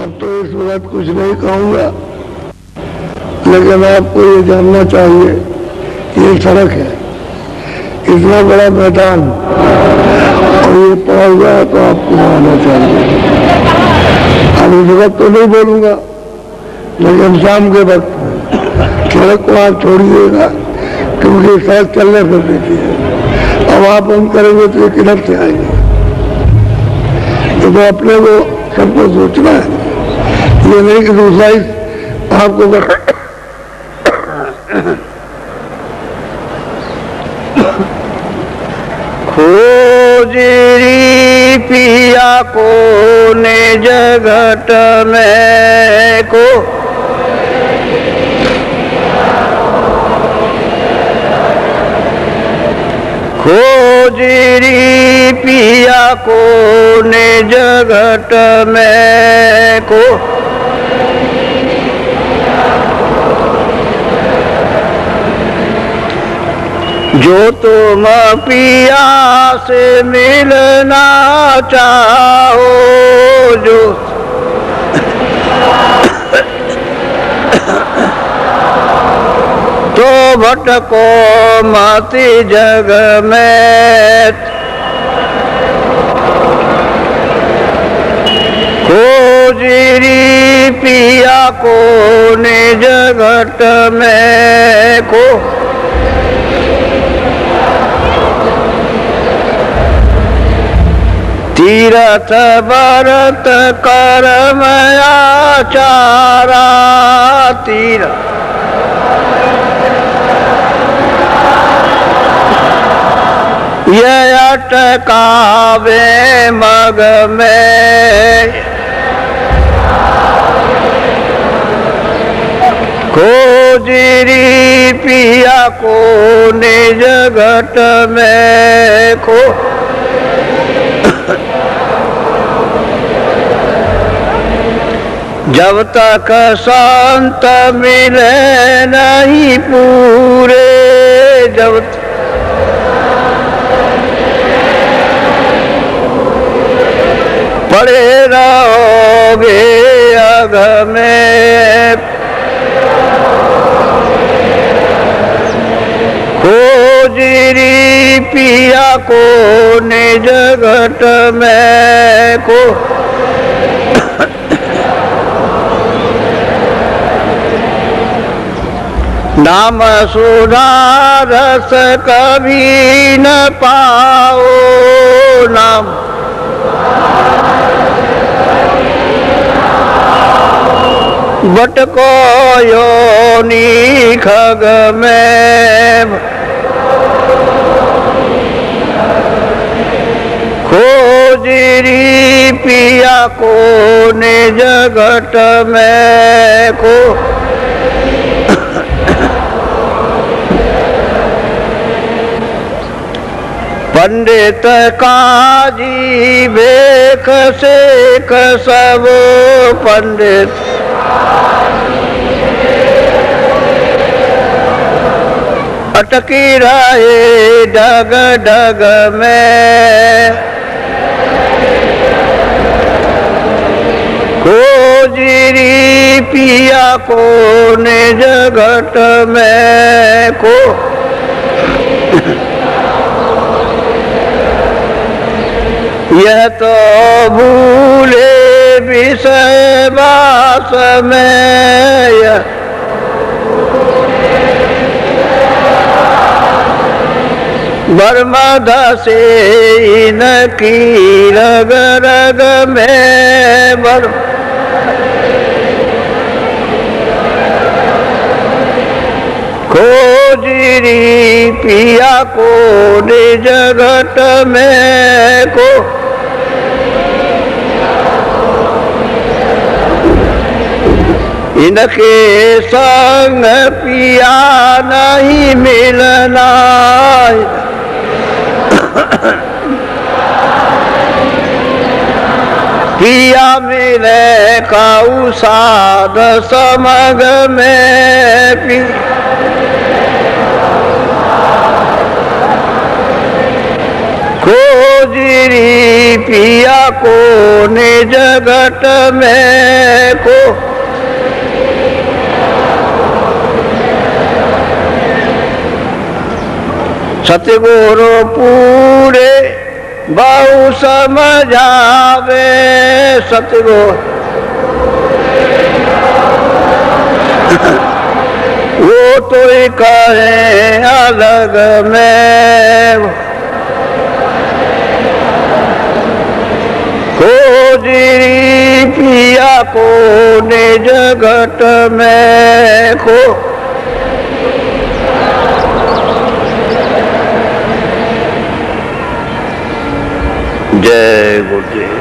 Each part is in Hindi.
अब तो इस वक्त कुछ नहीं कहूँगा, लेकिन आपको ये जानना चाहिए कि ये सड़क है, इतना बड़ा मैदान, और ये पड़ा हुआ है, तो आपको आना चाहिए। अब इस वक्त तो नहीं बोलूँगा, लेकिन शाम के वक्त सड़क को आप छोड़िएगा, क्योंकि सड़क चलने फिर देती है। अब आप बंद करेंगे तो ये किधर से आएंगे? तो अपने को सबको सोचना है, ये नहीं कि दूसरा ही आपको खोजरी पिया को निज घट में को खोजरी पिया को निज घट में को जो तुम पिया से मिलना चाहो, जो तो भटको मत जग में, खोजरी पिया को निज घट में को तीरथ व्रत कर्म आचारा, तीरथ ये अटकावे मग में, खोजरी पिया को निज घट में को जब तक संत मिले नहीं पूरे, जब पड़े रहोगे अग में, खोजरी पिया को निज घट में को नाम सुधारस कभी न पाओ, नाम भटको योनि खग में, खोजरी पिया को निज घट में को पंडित काजी बेख सेख सब, पंडित अटकी रहे डग डग में, खोजरी पिया को निज घट में को यह तो भूले विषय वास में, बर्मद से इनकी रग रग में, खोजरी पिया को निज घट में को इनके संग पिया नहीं मिलना, पिया मिले काऊ साध समग में, खोज जिरी पिया को ने जगत में को सतगुरु पूरे बहु समझावे सतगुरु वो तो ही कहे अलग में खोजी पिया को ने जगत में को जय गुरुदेव।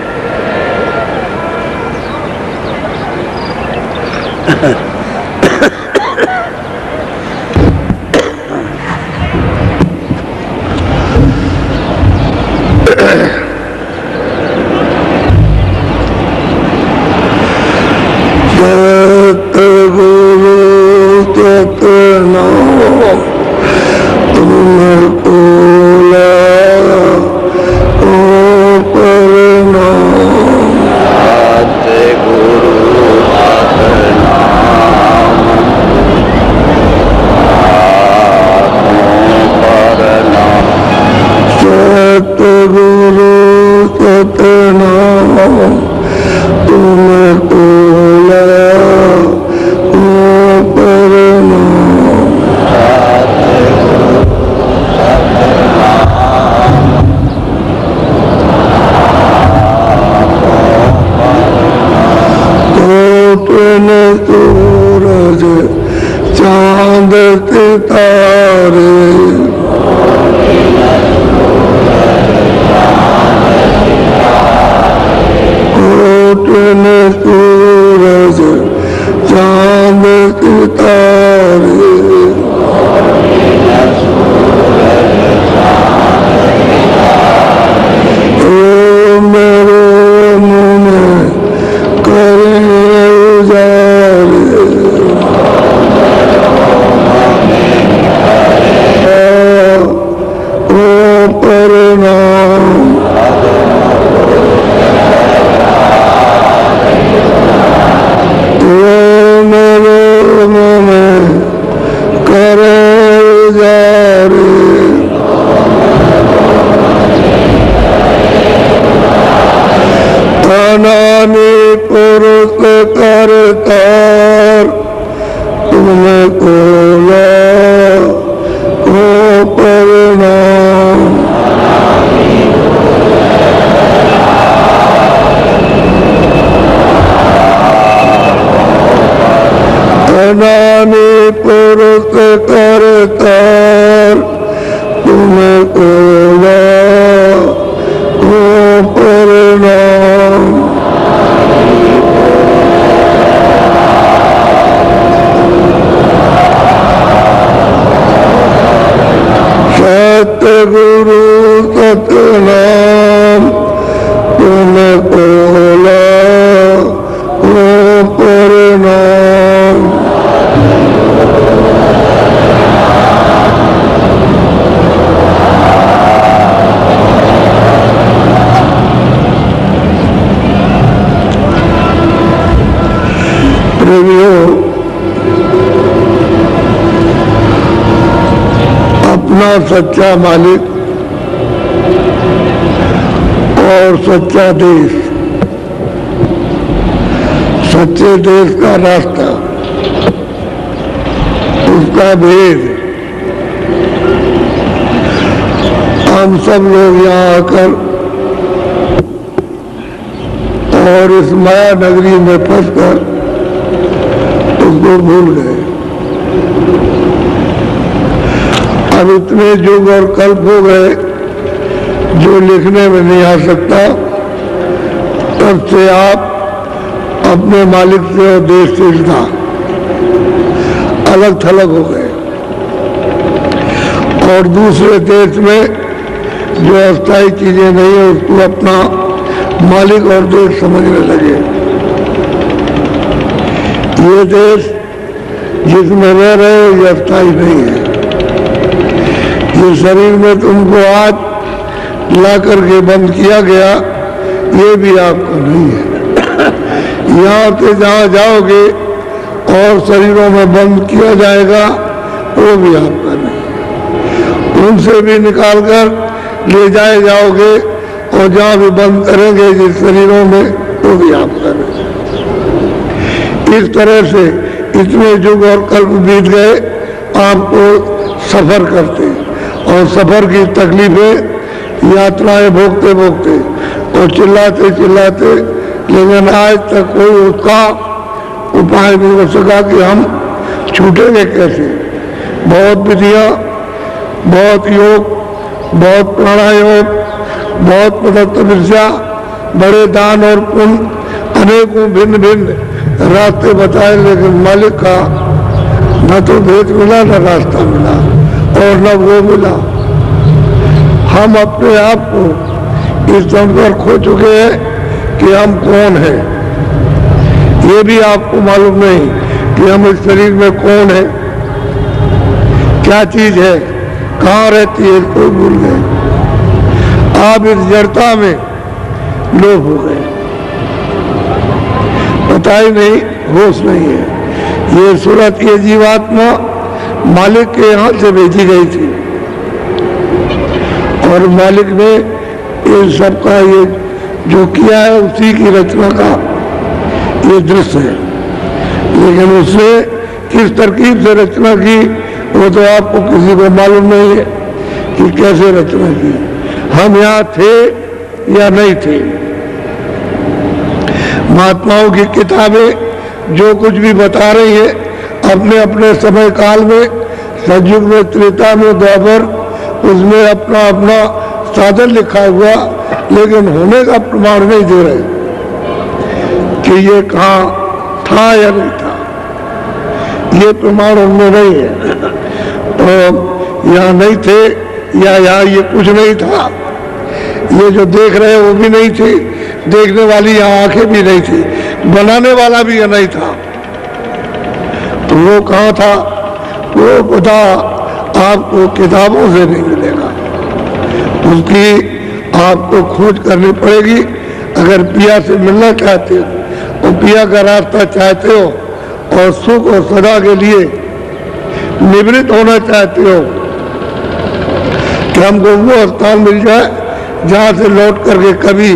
सच्चा मालिक और सच्चा देश, सच्चे देश का रास्ता, उसका भेद हम सब लोग यहाँ आकर और इस माया नगरी में फंसकर उसको भूल गए। अब इतने युग और कल्प हो गए जो लिखने में नहीं आ सकता, तब से आप अपने मालिक से और देश से इतना अलग थलग हो गए और दूसरे देश में जो अस्थायी चीजें नहीं है उसको अपना मालिक और देश समझने लगे। ये देश जिसमें रह रहे हो ये अस्थायी नहीं है। ये शरीर में तुमको आज ला करके बंद किया गया, ये भी आपका नहीं है। यहाँ से जहाँ जाओगे और शरीरों में बंद किया जाएगा, वो भी आपका नहीं। उनसे भी निकाल कर ले जाए जाओगे और जहाँ भी बंद करेंगे जिस शरीरों में, वो भी आपका नहीं। इस तरह से इतने युग और कल्प बीत गए आपको सफर करते, और सफर की तकलीफें यात्राएं भोगते भोगते और चिल्लाते चिल्लाते, लेकिन आज तक कोई उसका उपाय नहीं हो सका कि हम छूटेंगे कैसे। बहुत विधियाँ, बहुत योग, बहुत प्राणायाम, बहुत तपस्या, बड़े दान और पुण्य, अनेकों भिन्न भिन्न रास्ते बताए, लेकिन मालिक का न तो भेद मिला, न रास्ता मिला, और न वो मिला। हम अपने आप को इस दम पर खो चुके हैं कि हम कौन हैं। ये भी आपको मालूम नहीं कि हम इस शरीर में कौन है, क्या चीज है, कहाँ रहती है, कोई भूल गए। आप इस जड़ता में लोभ हो गए, पता ही नहीं, होश नहीं है। ये सूरत, ये जीवात्मा मालिक के यहाँ से भेजी गई थी, और मालिक ने इन सबका ये जो किया है उसी की रचना का ये दृश्य है। लेकिन उसने किस तरकीब से रचना की वो तो आपको किसी को मालूम नहीं है कि कैसे रचना की। हम यहाँ थे या नहीं थे। महात्माओं की किताबें जो कुछ भी बता रही है अपने अपने समय काल में, सतयुग में, त्रेता में, द्वापर, उसमें अपना अपना साधन लिखा हुआ, लेकिन होने का प्रमाण नहीं दे रहे कि ये कहाँ था या नहीं था। ये प्रमाण उनमें नहीं है। तो यहाँ नहीं थे या यहाँ ये कुछ नहीं था। ये जो देख रहे हैं वो भी नहीं थे, देखने वाली यहाँ आंखें भी नहीं थी, बनाने वाला भी ये नहीं था। तो वो कहाँ था, वो पता आपको किताबों से नहीं मिलेगा, उसकी आपको खोज करनी पड़ेगी। अगर पिया से मिलना चाहते हो और पिया का रास्ता चाहते हो और सुख और सदा के लिए निवृत्त होना चाहते हो कि हमको वो स्थान मिल जाए जहाँ से लौट करके कभी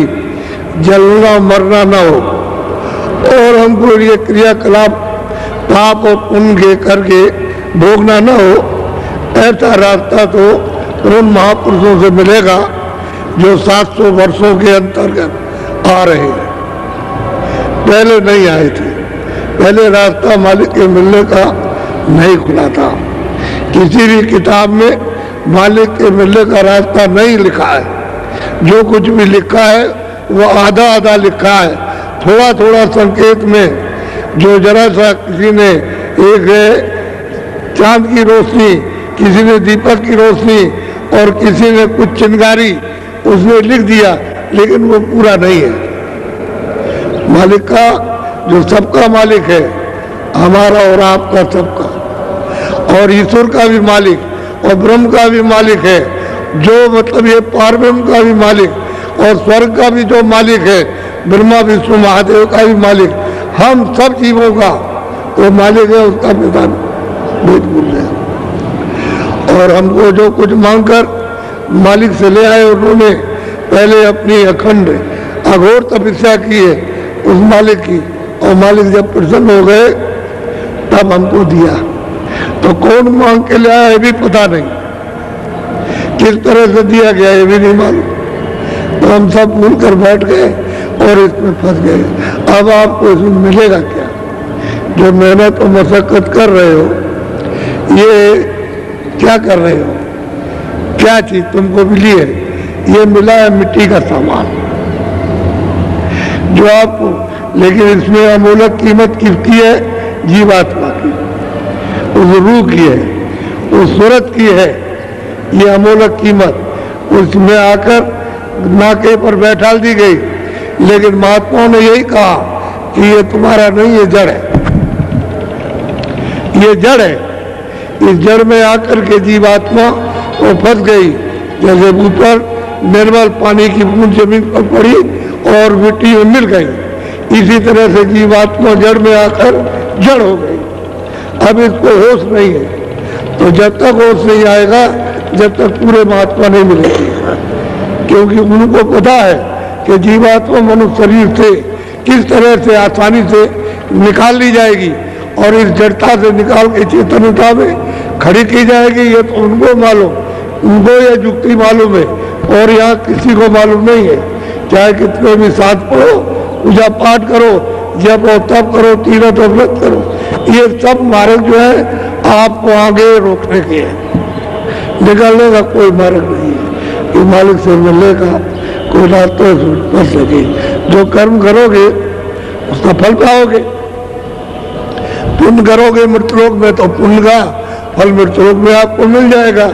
जलना मरना ना हो, और हमको ये क्रियाकलाप पाप और पुण्य करके भोगना ना हो, ऐसा रास्ता तो उन महापुरुषों से मिलेगा जो 700 वर्षों के अंतर्गत आ रहे हैं। पहले नहीं आए थे, पहले रास्ता मालिक के मिलने का नहीं खुला था। किसी भी किताब में मालिक के मिलने का रास्ता नहीं लिखा है। जो कुछ भी लिखा है वो आधा आधा लिखा है, थोड़ा थोड़ा संकेत में। जो जरा सा किसी ने एक चांद की रोशनी, किसी ने दीपक की रोशनी और किसी ने कुछ चिंगारी उसने लिख दिया, लेकिन वो पूरा नहीं है। मालिक का, जो सबका मालिक है, हमारा और आपका सबका, और ईश्वर का भी मालिक और ब्रह्म का भी मालिक है, जो मतलब ये पारब्रह्म का भी मालिक और स्वर्ग का भी जो मालिक है, ब्रह्मा विष्णु महादेव का भी मालिक, हम सब जीवों का वो मालिक है, उसका पिता भेद भूल गए। और हमको जो कुछ मांगकर मालिक से ले आए, उन्होंने पहले अपनी अखंड अघोर तपस्या की है उस मालिक की, और मालिक जब प्रसन्न हो गए तब हमको दिया। तो कौन मांग के ले आया ये भी पता नहीं, किस तरह से दिया गया ये भी नहीं मालूम। तो हम सब मिलकर बैठ गए और इसमें फंस गए। अब आपको इसमें मिलेगा क्या? जो मेहनत और मशक्कत कर रहे हो, ये क्या कर रहे हो, क्या चीज तुमको मिली है? ये मिला है मिट्टी का सामान जो आपको, लेकिन इसमें अमूलक कीमत किसकी है? जीवात्मा की, उस रूह की है, उस सूरत की है ये अमूलक कीमत। उसमें आकर नाके पर बैठा दी गई, लेकिन महात्माओं ने यही कहा कि ये तुम्हारा नहीं, ये जड़ है, ये जड़ है। इस जड़ में आकर के जीवात्मा वो फंस गई। जैसे ऊपर निर्मल पानी की बूंद जमीन पर पड़ी और मिट्टी में मिल गई। इसी तरह से जीवात्मा जड़ में आकर जड़ हो गई। अब इसको होश नहीं है, तो जब तक होश नहीं आएगा जब तक पूरे महात्मा नहीं मिलेंगे, क्योंकि उनको पता है कि जीवात्मा मनुष्य शरीर से किस तरह से आसानी से निकाल ली जाएगी और इस जड़ता से निकाल के चेतनता में खड़ी की जाएगी। ये तो उनको मालूम, उनको ये युक्ति मालूम है और यहाँ किसी को मालूम नहीं है। चाहे कितने भी साथ पढ़ो, पूजा पाठ करो, जब और तब करो, तीरथ और व्रत करो, ये सब मार्ग जो है आपको आगे रोकने के हैं। निकलने का कोई मार्ग नहीं है कि मालिक से मिलने का कोई रास्ता कर सके। जो कर्म करोगे उसका फल पाओगे। पुण्य करोगे मृत्युलोक में तो पुण्य का फल मृत्युलोक में आपको मिल जाएगा।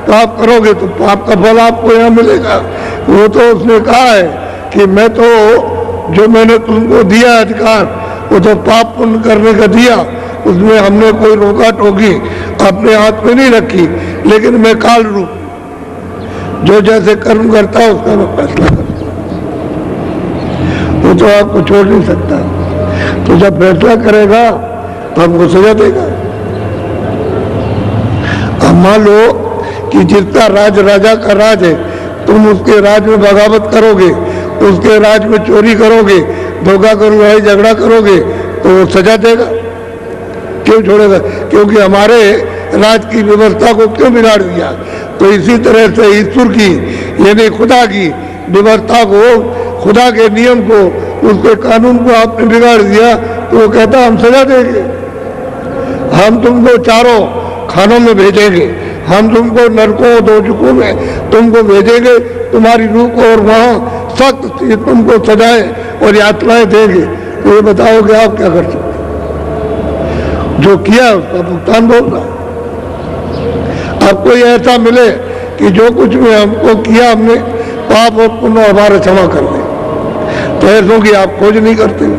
पाप करोगे तो पाप का फल आपको यहाँ मिलेगा। वो तो उसने कहा है कि मैं तो जो मैंने तुमको दिया अधिकार वो तो पाप पुण्य करने का दिया, उसमें हमने कोई रोका टोकी अपने हाथ में नहीं रखी, लेकिन मैं काल रूप जो जैसे कर्म करता है उसका मैं फैसला करता हूँ। वो तो आपको छोड़ नहीं सकता। तो जब फैसला करेगा तो हमको सजा देगा। अब मान लो कि जिसका राज राजा का राज है, तुम उसके राज में बगावत करोगे, उसके राज में चोरी करोगे, धोखा करोगे, झगड़ा करोगे, तो वो सजा देगा। क्यों छोड़ेगा? क्योंकि हमारे राज की व्यवस्था को क्यों बिगाड़ दिया? तो इसी तरह से ईश्वर की यानी खुदा की व्यवस्था को, खुदा के नियम को, उसके कानून को आपने बिगाड़ दिया, तो वो कहता हम सजा देंगे। हम तुमको चारों खानों में भेजेंगे, हम तुमको नरकों दोजकों में तुमको भेजेंगे, तुम्हारी रूह को, और वहाँ सख्त तुमको सजाएं और यात्राएं देंगे। तो ये बताओगे आप क्या कर सकते? जो किया उसका भुगतान भोगना। अब कोई ऐसा मिले कि जो कुछ भी हमको किया हमने पाप और पुण्य हमारे क्षमा कर दे, तो ऐसों की आप खोज नहीं करते हो,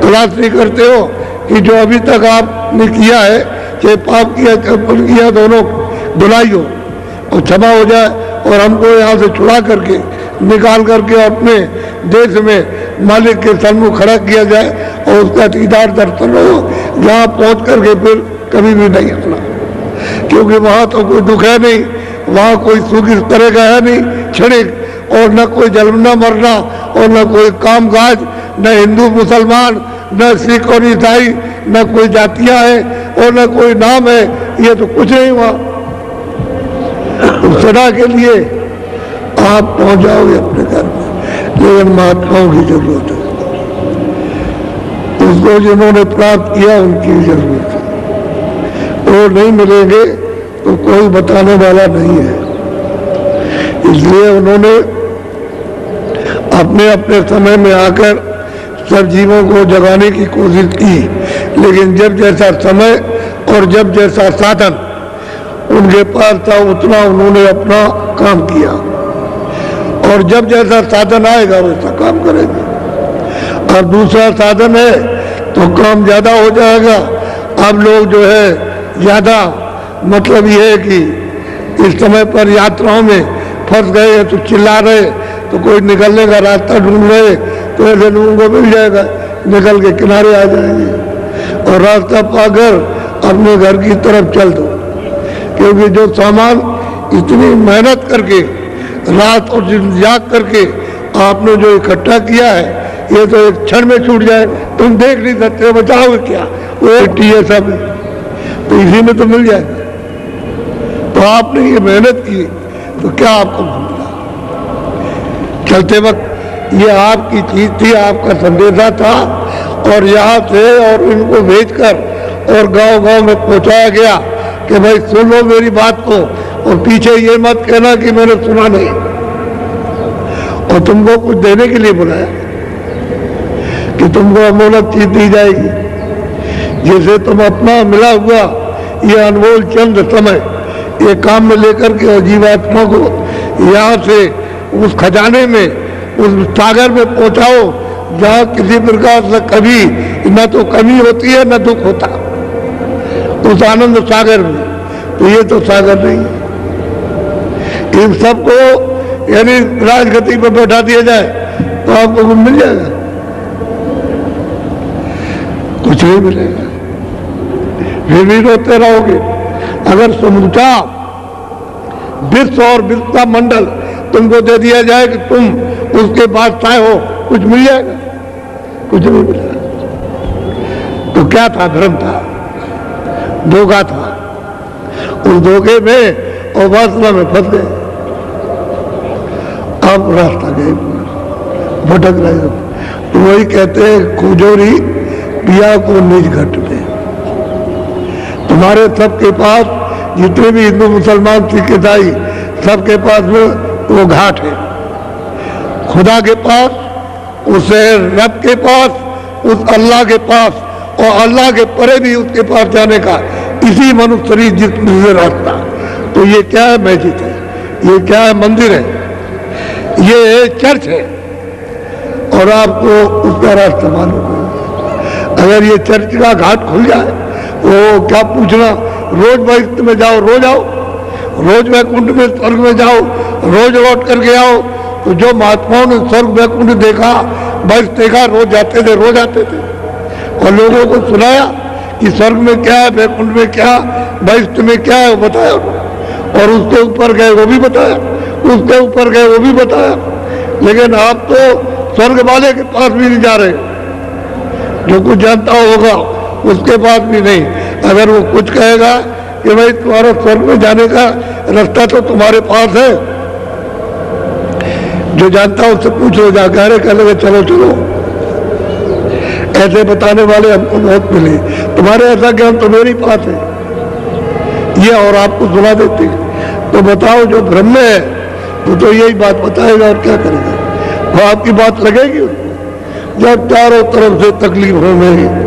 तलाश नहीं करते हो कि जो अभी तक आपने किया है, चाहे पाप किया चाहे पुण्य किया, दोनों धुलाई हो और क्षमा हो जाए और हमको यहाँ से छुड़ा करके निकाल करके अपने देश में मालिक के सन्मुख खड़ा किया जाए और उसका दीदार दर्शन हो, जहाँ पहुँच करके फिर कभी भी नहीं अपना। क्योंकि वहाँ तो कोई दुख है नहीं, वहाँ कोई सुख इस तरह का है नहीं क्षणिक, और न कोई जन्मना मरना और न कोई काम काज, न हिंदू मुसलमान, न सिख और ईसाई, न कोई जातियाँ हैं और न कोई नाम है, ये तो कुछ नहीं हुआ। तो सदा के लिए आप पहुंच जाओगे अपने घर में, लेकिन महात्माओं की जरूरत है। उसको जिन्होंने प्राप्त किया उनकी जरूरत है। वो नहीं मिलेंगे तो कोई बताने वाला नहीं है। इसलिए उन्होंने अपने अपने समय में आकर सब जीवों को जगाने की कोशिश की, लेकिन जब जैसा समय और जब जैसा साधन उनके पास था उतना उन्होंने अपना काम किया, और जब जैसा साधन आएगा वैसा काम करेंगे। और दूसरा साधन है तो काम ज्यादा हो जाएगा। अब लोग जो है ज्यादा, मतलब ये है कि इस समय पर यात्राओं में फंस गए तो चिल्ला रहे, तो कोई निकलने का रास्ता ढूंढ रहे, तो ऐसे लोगों को मिल जाएगा, निकल के किनारे आ जाएंगे और रास्ता पाकर अपने घर की तरफ चल दो। क्योंकि जो सामान इतनी मेहनत करके रात और दिन जाग करके आपने जो इकट्ठा किया है, ये तो एक क्षण में छूट जाए, तुम देख नहीं सकते, बचाओगे क्या? वो मिट्टी है सब, तो इसी में तो मिल जाएगा। तो आपने ये मेहनत की तो क्या आपको मिला? चलते वक्त ये आपकी चीज थी, आपका संदेशा था, और यहाँ से और इनको भेजकर और गांव-गांव में पहुंचाया गया कि भाई सुन लो मेरी बात को, और पीछे ये मत कहना कि मैंने सुना नहीं। और तुमको कुछ देने के लिए बुलाया कि तुमको अमोलक चीज दी जाएगी, जैसे तुम अपना मिला हुआ ये अनमोल चंद समय ये काम में लेकर के और जीवात्मा को यहाँ से उस खजाने में, उस सागर में पहुंचाओ जहाँ किसी प्रकार से कभी न तो कमी होती है न दुख होता, उस आनंद सागर में। तो ये तो सागर नहीं है। इन सबको यानी राजगद्दी पर बैठा दिया जाए तो आपको कुछ मिल जाएगा? कुछ नहीं मिलेगा, फिर भी रोते रहोगे। अगर समूचा विश्व और विश्व मंडल तुमको दे दिया जाए कि तुम उसके बादशाह हो, कुछ मिल जाएगा? कुछ नहीं मिलेगा। तो क्या था? धर्म था, धोखा था। उस धोखे में और वासना में फंस गए। आप रास्ता गए, भटक रहे हो। तो वही कहते हैं खोजोरी पिया को निज घट में। तुम्हारे सबके पास जितने भी हिंदू मुसलमान सिख ईसाई सबके पास में वो घाट है। खुदा के पास, उसे रब के पास, उस अल्लाह के पास और अल्लाह के परे भी उसके पास जाने का इसी मनुष्य शरीर जिसमें से रास्ता। तो ये क्या है? मस्जिद है, ये क्या है? मंदिर है, ये चर्च है और आपको उसका रास्ता मालूम है। अगर ये चर्च का घाट खुल जाए, वो क्या पूछना, रोज वैकुंठ में जाओ, रोज आओ, रोज वैकुंठ में स्वर्ग में जाओ, रोज लौट करके आओ। तो जो महात्माओं ने स्वर्ग वैकुंठ देखा, बस देखा, रोज जाते थे, रोज आते थे और लोगों को सुनाया कि स्वर्ग में क्या है, वैकुंठ में क्या, वैकुंठ में क्या है, वो बताया। और उसके ऊपर गए वो भी बताया, उसके ऊपर गए वो भी बताया। लेकिन आप तो स्वर्ग वाले के पास भी नहीं जा रहे, जो कुछ जानता होगा उसके पास भी नहीं। अगर वो कुछ कहेगा कि भाई तुम्हारा स्वर्ग में जाने का रास्ता तो तुम्हारे पास है, जो जानता उससे पूछ लो जाकर, अरे कह लगे चलो चलो। ऐसे बताने वाले हमको बहुत मिले, तुम्हारे ऐसा ज्ञान तो मेरे पास है ये, और आपको सुना देते हैं। तो बताओ जो ब्रह्म है वो तो यही बात बताएगा और क्या करेगा? वो आपकी बात लगेगी उसको? जब चारों तरफ से तकलीफों में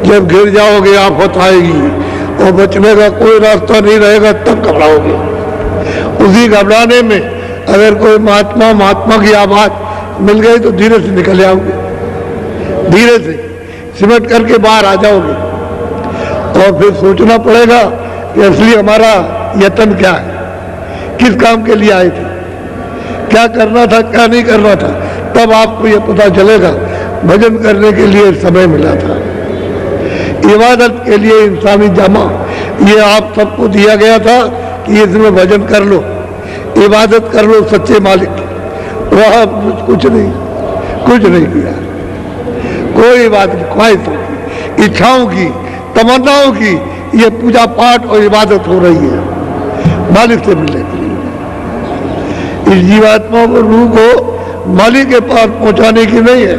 जब घिर जाओगे, आफत आएगी और बचने का कोई रास्ता नहीं रहेगा, तब घबराओगे। उसी घबराने में अगर कोई महात्मा की आवाज मिल गई तो धीरे से निकल आओगे, धीरे से सिमट करके बाहर आ जाओगे। और फिर सोचना पड़ेगा कि असली हमारा यत्न क्या है, किस काम के लिए आए थे, क्या करना था, क्या नहीं करना था। तब आपको ये पता चलेगा भजन करने के लिए समय मिला था, इबादत के लिए इंसानी जामा ये आप सबको दिया गया था कि इसमें भजन कर लो, इबादत कर लो सच्चे मालिक की। वह कुछ नहीं किया, कोई बात नहीं, ख्वाहिशों की, इच्छाओं की, तमन्नाओं की ये पूजा पाठ और इबादत हो रही है मालिक से मिलने के लिए। इस जीवात्मा को, रूह को मालिक के पास पहुंचाने की नहीं है।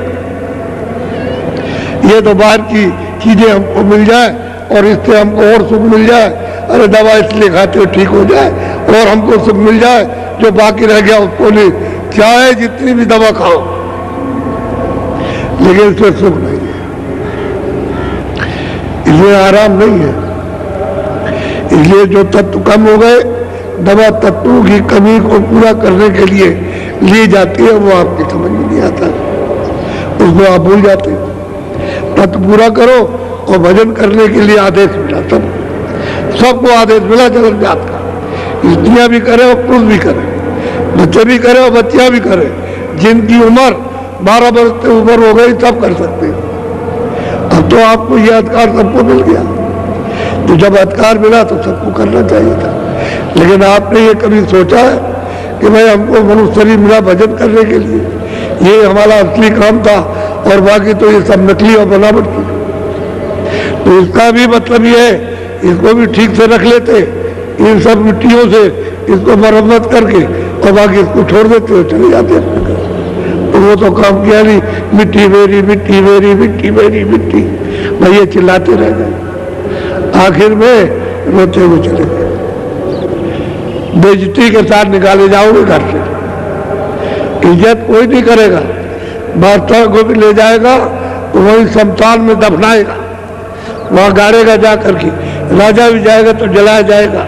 ये तो बाहर की चीजें हमको मिल जाए और इससे हमको और सुख मिल जाए, अरे दवा इसलिए खाते हो ठीक हो जाए, और हमको सुख मिल जाए, जो बाकी रह गया उसको नहीं, चाहे जितनी भी दवा खाओ, लेकिन इससे सुख नहीं है, इसलिए आराम नहीं है। इसलिए जो तत्व कम हो गए, दवा तत्वों की कमी को पूरा करने के लिए ली जाती है, वो आपकी समझ में नहीं आता, उसको आप भूल जाते हो। तत्व पूरा करो और भजन करने के लिए आदेश मिला, सबको आदेश मिला जगत जात का, स्त्रियां भी करे और पुरुष भी करे, बच्चे भी करे और बच्चियां भी करे। जिनकी उम्र 12 वर्ष से ऊपर हो गई सब कर सकते हैं। अब तो आपको यह अधिकार सबको मिल गया, तो जब अधिकार मिला तो सबको करना चाहिए था। लेकिन आपने ये कभी सोचा है कि भाई हमको मनुष्य शरीर मिला भजन करने के लिए, ये हमारा असली काम था और बाकी तो ये सब नकली और बनावट की। तो इसका भी मतलब ये है, इसको भी ठीक से रख लेते, इन सब मिट्टियों से इसको मरम्मत करके, और बाकी इसको छोड़ देते हो, चले जाते हैं। तो वो तो काम किया नहीं, मिट्टी मेरी मिट्टी मेरी मिट्टी मेरी मिट्टी, भाई ये चिल्लाते रह गए, आखिर में रोते हुए चले गए। बेइज्जती के साथ निकाले जाओगे घर से, इज्जत कोई नहीं करेगा, बादशाह को भी ले जाएगा तो वही शमशान में दफनाएगा, वहां गाड़ेगा जा करके, राजा भी जाएगा तो जलाया जाएगा।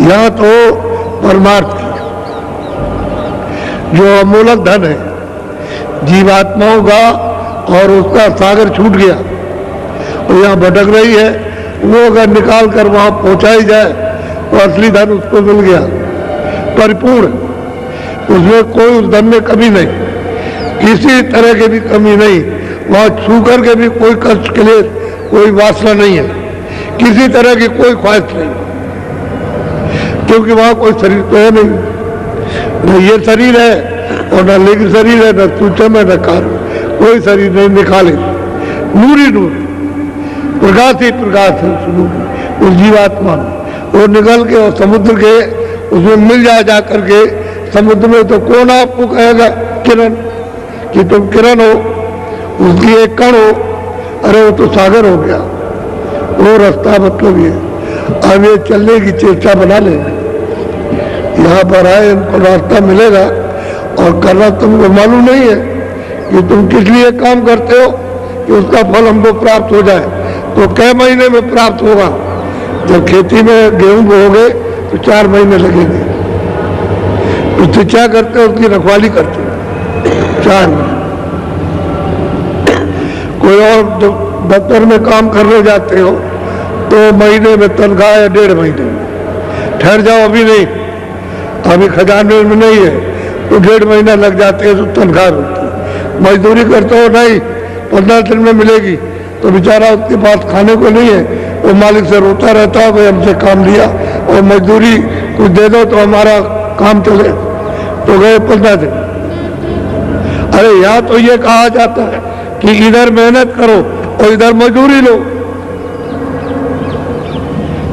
यहाँ तो परमार्थ की जो अमूलक धन है जीवात्माओं का, और उसका सागर छूट गया और यहाँ भटक रही है, वो अगर निकाल कर वहां पहुंचाई जाए तो असली धन उसको मिल गया। परिपूर्ण, उसमें कोई उस धन में कमी नहीं, किसी तरह की भी कमी नहीं, वहाँ छू करके भी कोई कष्ट के लिए कोई वासना नहीं है, किसी तरह की कोई ख्वाहिश नहीं, क्योंकि वहाँ कोई शरीर तो है नहीं, न ये शरीर है और न लिंग शरीर है, न सूक्ष्म है, न कारण, कोई शरीर नहीं, निकाले नूर ही नूर, प्रकाश ही प्रकाश है उस जीवात्मा में। वो निकल के और समुद्र के उसमें मिल जाए जा करके समुद्र में, तो कौन आपको कहेगा किरण कि तुम किरण हो, उसकी एक कण हो, अरे वो तो सागर हो गया। वो रास्ता मतलब ये, अब ये चलने की चेष्टा बना लेंगे, यहाँ पर आए इनको रास्ता मिलेगा, और करना तुमको मालूम नहीं है कि तुम किस लिए काम करते हो कि उसका फल हमको प्राप्त हो जाए। तो कई महीने में प्राप्त होगा? जब खेती में गेहूं बोओगे तो 4 महीने लगेंगे, उससे क्या करते हो, उसकी रखवाली करते हो 4 महीने। कोई और दफ्तर में काम करने जाते हो तो महीने में तनख्वाह या 1.5 महीने में, ठहर जाओ अभी नहीं, अभी खजाने में नहीं है, तो 1.5 महीना लग जाते हैं, तो तनख्वाह होती है। मजदूरी करते हो नहीं, 15 दिन में मिलेगी, तो बेचारा उसके पास खाने को नहीं है, वो मालिक से रोता रहता है, भाई हमसे काम लिया और मजदूरी कुछ दे दो तो हमारा काम चले, तो गए 15 दिन। अरे यहाँ तो ये कहा जाता है कि इधर मेहनत करो और इधर मजदूरी लो,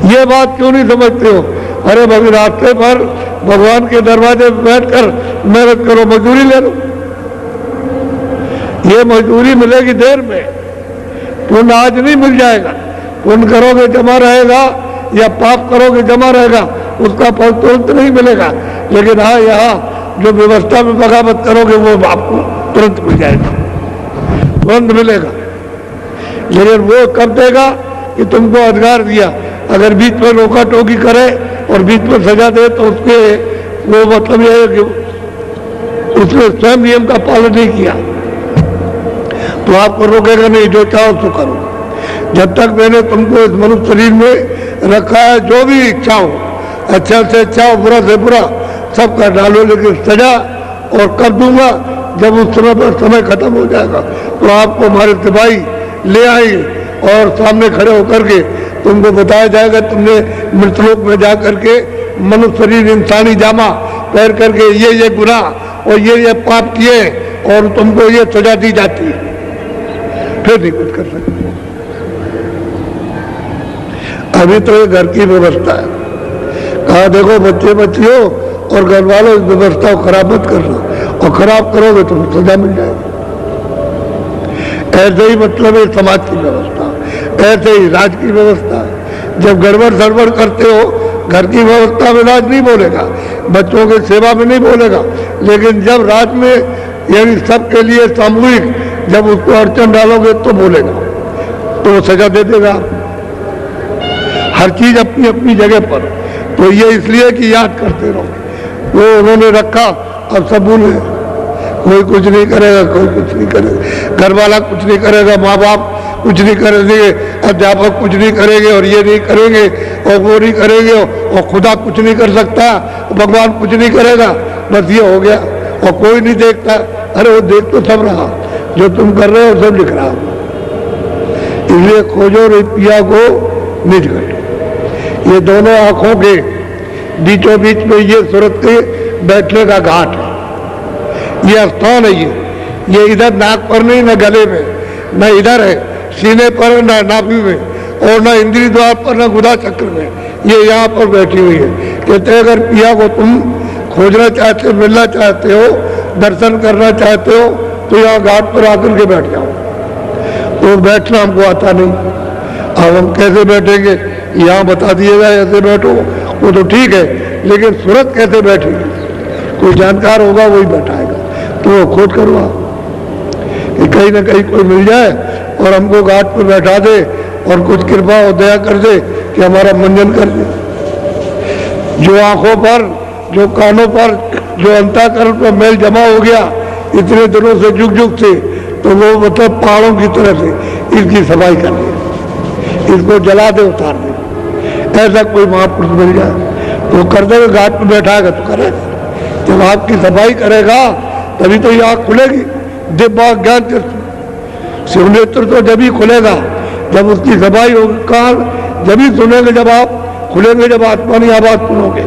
ये बात क्यों नहीं समझते हो? अरे भाई रास्ते पर भगवान के दरवाजे पर बैठकर मेहनत करो, मजदूरी ले लो, ये मजदूरी मिलेगी देर में, पुण्य आज नहीं मिल जाएगा। पुण्य करोगे जमा रहेगा या पाप करोगे जमा रहेगा, उसका फल तुरंत नहीं मिलेगा। लेकिन हाँ, यहाँ जो व्यवस्था में बगावत करोगे वो आपको तुरंत मिल जाएगा, तुरंत मिलेगा। लेकिन वो कब देगा कि तुमको अधिकार दिया, अगर बीच में रोका टोकी करे और बीच में सजा दे तो उसके वो मतलब ये है कि उसने स्वयं नियम का पालन नहीं किया तो आपको रोकेगा नहीं, जो चाहो तो करो। जब तक मैंने तुमको इस मनुष्य शरीर में रखा है, जो भी इच्छा हो, अच्छा से अच्छा हो, बुरा से बुरा, सब कर डालो, लेकिन सजा और कर दूंगा जब उस समय पर समय खत्म हो जाएगा तो आपको हमारे सिपाही ले आएंगे और सामने खड़े होकर के तुमको बताया जाएगा, तुमने मृतलोक में जा करके मनुष्य शरीर इंसानी जामा पहन करके ये गुनाह और ये पाप किए और तुमको ये सजा दी जाती है, फिर नहीं कुछ कर सकते। अभी तो ये घर की व्यवस्था है, कहा देखो बच्चे बच्चियों और घर वालों, इस व्यवस्था को खराब मत करना, और खराब करोगे तो सजा मिल जाएगी। ऐसे ही मतलब है समाज की व्यवस्था, ऐसे ही राज की व्यवस्था है। जब गड़बड़ सड़बड़ करते हो, घर की व्यवस्था में राज नहीं बोलेगा, बच्चों की सेवा में नहीं बोलेगा, लेकिन जब राज में यानी सबके लिए सामूहिक जब उसको अड़चन डालोगे तो बोलेगा, तो वो सजा दे देगा। हर चीज अपनी अपनी जगह पर, तो ये इसलिए कि याद करते रहो, वो उन्होंने रखा, अब सब भूल गए। कोई कुछ नहीं करेगा, कोई कुछ नहीं करेगा, घर वाला कुछ नहीं करेगा, माँ बाप कुछ नहीं करेंगे, अध्यापक कुछ नहीं करेंगे, और ये नहीं करेंगे और वो नहीं करेंगे, और खुदा कुछ नहीं कर सकता, भगवान कुछ नहीं करेगा, बस ये हो गया। और कोई नहीं देखता, अरे वो देख तो सब रहा, जो तुम कर रहे हो सब लिख रहा। इसलिए खोजो रे पिया को निज घट। ये दोनों आंखों के बीचों बीच में ये सूरत के बैठने का घाट है, ये स्थान है। ये इधर नाक पर नहीं, न गले में, न इधर है सीने पर, न नाभि में, और न इंद्रिय द्वार पर, न गुदा चक्र में, ये यहाँ पर बैठी हुई है। कहते हैं अगर पिया को तुम खोजना चाहते हो, मिलना चाहते हो, दर्शन करना चाहते हो, तो यहाँ घाट पर आकर के बैठ जाओ। तो बैठना हमको आता नहीं, अब हम कैसे बैठेंगे? यहाँ बता दिएगा ऐसे बैठो, वो तो ठीक है, लेकिन सूरत कैसे बैठेगी? कोई जानकार होगा वही बैठाएगा, तो वो खोज करो आप कि कहीं ना कहीं कोई मिल जाए और हमको घाट पर बैठा दे और कुछ कृपा और दया कर दे कि हमारा मंजन कर दे। जो आंखों पर, जो कानों पर, जो अंतःकरण पर मैल जमा हो गया इतने दिनों से, जुग जुग से, तो वो मतलब पहाड़ों की तरह से इसकी सफाई कर दे, इसको जला दे, उतार दे। ऐसा कोई महापुरुष मिल जाए वो कर्तव्य घाट पर बैठाएगा तो करेगा, जब आपकी सफाई करेगा तभी तो ये आँख खुलेगी। दिव्य ज्ञान शिवनेत्र तो जब ही खुलेगा जब उसकी सफाई होगी, कान जब ही सुनेंगे जब आप खुलेंगे, जब आत्मा की आवाज सुनोगे।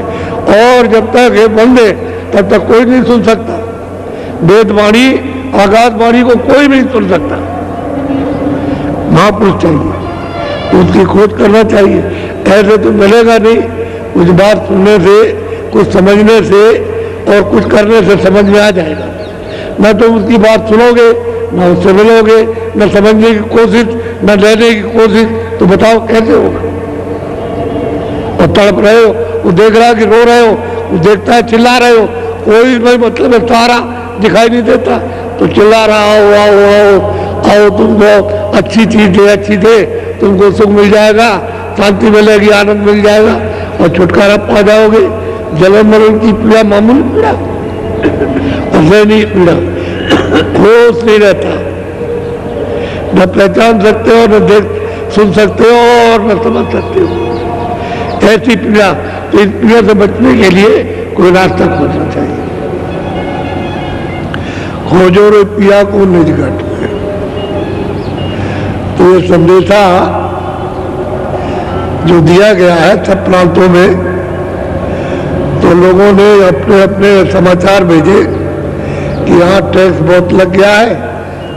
और जब तक ये बंद है तब तक कोई नहीं सुन सकता। वेदवाणी आकाशवाणी को कोई नहीं सुन सकता। महापुरुष चाहिए, उसकी खोज करना चाहिए। ऐसे तो मिलेगा नहीं। कुछ बात सुनने से, कुछ समझने से और कुछ करने से समझ में आ जाएगा। न तो उसकी बात सुनोगे, न उससे मिलोगे, न समझने की कोशिश, न लेने की कोशिश, तो बताओ कैसे होगा। और तड़प रहे हो, वो देख रहा है कि रो रहे हो, वो देखता है चिल्ला रहे हो, कोई नहीं मतलब है, सारा दिखाई नहीं देता तो चिल्ला रहा, आओ आओ आओ आओ, तुमको अच्छी चीज दे, अच्छी दे, तुमको सुख मिल जाएगा, शांति मिलेगी, आनंद मिल जाएगा और छुटकारा पा जाओगे। जन्म मरण की पीड़ा मामूली पीड़ा और नहीं पीड़ा, होश नहीं रहता, न पहचान सकते हो, न देख सुन सकते हो और न समझ सकते हो। ऐसी पीड़ा, तो इस पीड़ा से बचने के लिए कोई रास्ता खोजना चाहिए। खोजो रे पिया को निज घट में। तो ये संदेशा जो दिया गया है सब प्रांतों में, तो लोगों ने अपने अपने समाचार भेजे कि यहाँ टैक्स बहुत लग गया है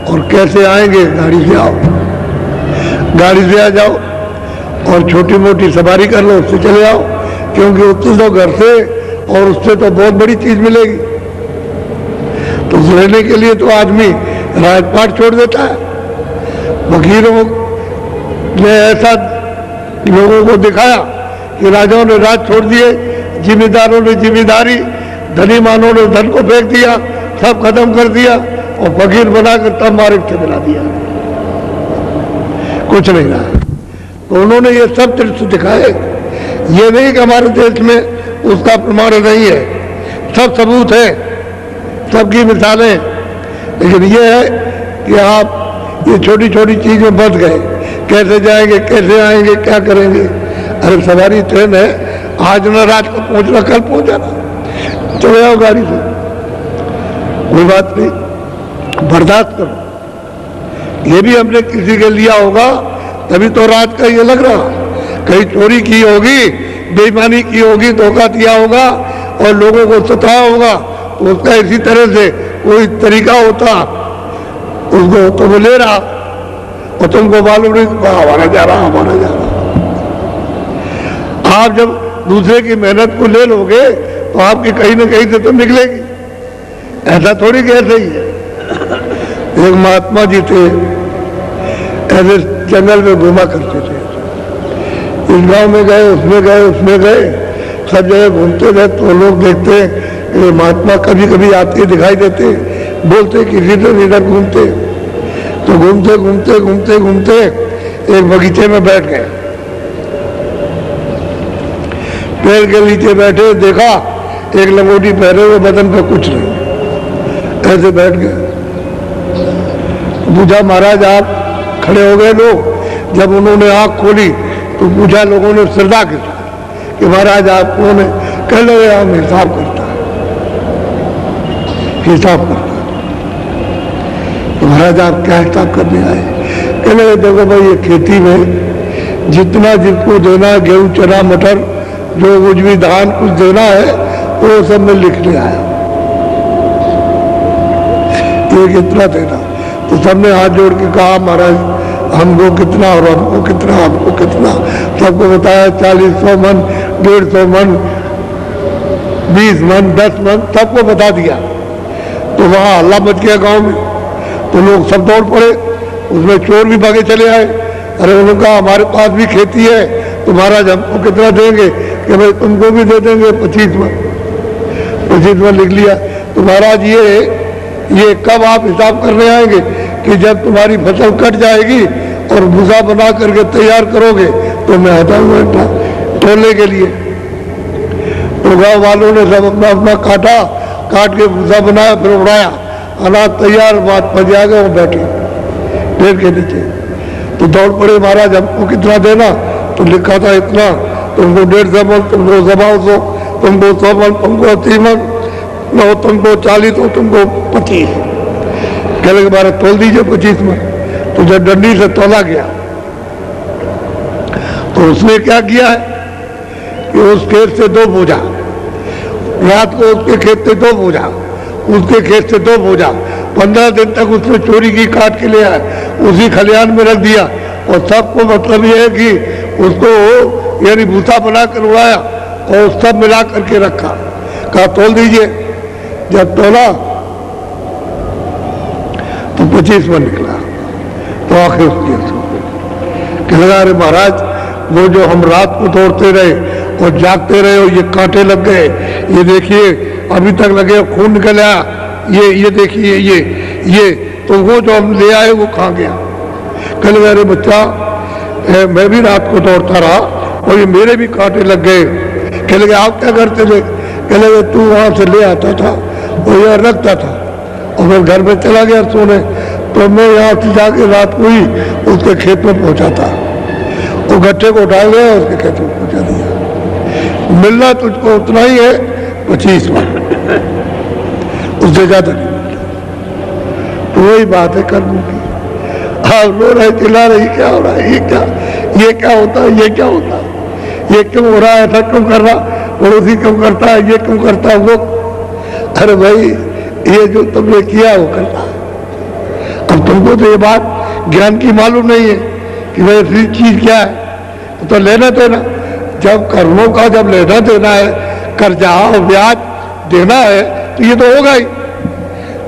और कैसे आएंगे, गाड़ी से आओ, गाड़ी से आ जाओ और छोटी मोटी सवारी कर लो, उससे चले आओ, क्योंकि उससे तो घर से और उससे तो बहुत बड़ी चीज मिलेगी। तो लेने के लिए तो आदमी राजपाट छोड़ देता है। वकीलों ने ऐसा लोगों को दिखाया कि राजाओं ने राज छोड़ दिए, जिम्मेदारों ने जिम्मेदारी, धनीमानों ने धन को फेंक दिया, सब खत्म कर दिया और फकीर बनाकर तब मार्ग से मिला दिया, कुछ नहीं रहा। तो उन्होंने ये सब दृश्य दिखाए। ये नहीं कि हमारे देश में उसका प्रमाण नहीं है, सब सबूत है, सबकी मिसालें। लेकिन ये है कि आप ये छोटी छोटी चीजें बच गए, कैसे जाएंगे, कैसे आएंगे, क्या करेंगे। अरे सवारी ट्रेन है, आज ना रात को पहुंचना, कल पहुंच जाना, चले जाओ गाड़ी से, कोई बात नहीं, बर्दाश्त करो। ये भी हमने किसी के लिया होगा तभी तो रात का ये लग रहा। कहीं चोरी की होगी, बेईमानी की होगी, धोखा दिया होगा और लोगों को सताया होगा, तो उसका इसी तरह से कोई तरीका होता, उसको तो वो ले रहा और तुमको मालूम नहीं हमारा जा रहा, हमारा जा रहा। आप जब दूसरे की मेहनत को ले लोगे तो आपकी कहीं ना कहीं से तो निकलेगी। ऐसा थोड़ी कि ऐसे ही है। एक महात्मा जी थे, ऐसे जंगल में घूमा करते थे, इस गांव में गए, उसमें गए, उसमें गए, सब जगह घूमते रहे। तो लोग देखते ये महात्मा कभी कभी आते दिखाई देते, बोलते किसी से इधर घूमते। तो घूमते घूमते घूमते घूमते एक बगीचे में बैठ गए, पेड़ के नीचे बैठे, देखा एक लंगोटी पहने हुए, बदन पे कुछ नहीं, ऐसे बैठ गए। पूछा महाराज आप खड़े हो गए लोग। जब उन्होंने आंख खोली तो पूछा लोगों ने श्रद्धा के साथ कि महाराज आप कौन है। कह लो हम हिसाब करता है, हिसाब करता है। तो महाराज आप क्या हिसाब करने आए। कह लगे देखो भाई ये खेती में जितना जिसको देना, गेहूं चना मटर जो कुछ भी धान कुछ देना है वो सब मैं लिखने आया, ये कितना देना। तो सबने हाथ जोड़ के कहा महाराज हमको कितना और हमको कितना, हमको कितना। सबको बताया 40-100 मन, 150 मन, 20 मन, 10 मन, सबको बता दिया। तो वहाँ हल्ला मच गया गांव में। तो लोग सब दौड़ पड़े, उसमें चोर भी भागे चले आए। अरे उन्होंने कहा हमारे पास भी खेती है तो महाराज हमको कितना देंगे। कि भाई तुमको भी दे देंगे 25 मन। 25 मन लिख लिया। तो महाराज ये कब आप हिसाब करने आएंगे कि जब तुम्हारी फसल कट जाएगी और भूसा बना करके तैयार करोगे तो मैं आता हूँ तोड़ने के लिए। तो गाँव वालों ने सब अपना अपना काट के भूसा बनाया, फिर उड़ाया, अनाज तैयार, बात बज आ गए, वो बैठे पेड़ के नीचे। तो दौड़ पड़े महाराज हमको कितना देना। तो लिखा था इतना। तुमको 150 मन, तुमको 125, तुमको 100 मन, तुमको 80 मन, न तुमको 40 हो, तुमको 25। कहने के बारे तोल दीजिए 25 मन। तो जब डंडी से तोला गया तो उसने क्या किया है कि उस खेत से 2 बोझा, रात को उसके खेत से 2 बोझा, उसके खेत से 2 बोझा, 15 दिन तक उसने चोरी की, काट के ले आया, उसी खलिहान में रख दिया। और सबको मतलब ये है कि उसको यानी भूसा बनाकर उड़ाया और सब मिला करके रखा। कहा तोल दीजिए। जब तोला तो 25 मन निकला। तो आखिर उसकी कहने लगा, अरे महाराज, वो जो हम रात को दौड़ते रहे और जागते रहे और ये कांटे लग गए, ये देखिए अभी तक लगे, खून निकल आया, ये देखिए, ये तो वो जो हम ले आए वो कहाँ गया? कहने लगा, अरे बच्चा, मैं भी रात को दौड़ता रहा और ये मेरे भी कांटे लग गए। कहने लगे, आप क्या करते थे? कहने लगे, तू वहां से ले आता था और यह रखता था और मैं घर में चला गया सोने, तो मैं यहाँ से जाके रात को ही उसके खेत में पहुंचा था। वो गट्ठे को उठा गया, उसके खेत में पहुंचा दिया। मिलना तुझको उतना ही है, 25 मन, उससे ज्यादा नहीं मिलता। तो वही बात है कर्म की। आप रो रहे, चिल्ला रही, क्या हो रहा है, ये क्या होता है, ये क्या होता है, ये क्यों हो रहा है, ऐसा क्यों कर रहा, पड़ोसी क्यों करता है, ये क्यों करता है वो? अरे भाई, ये जो तुमने किया वो करता है। अब तुमको तो ये बात ज्ञान की मालूम नहीं है कि भाई ऐसी चीज क्या है। तो लेना देना, जब कर्मों का जब लेना देना है, कर्जा और ब्याज देना है, तो ये तो होगा ही।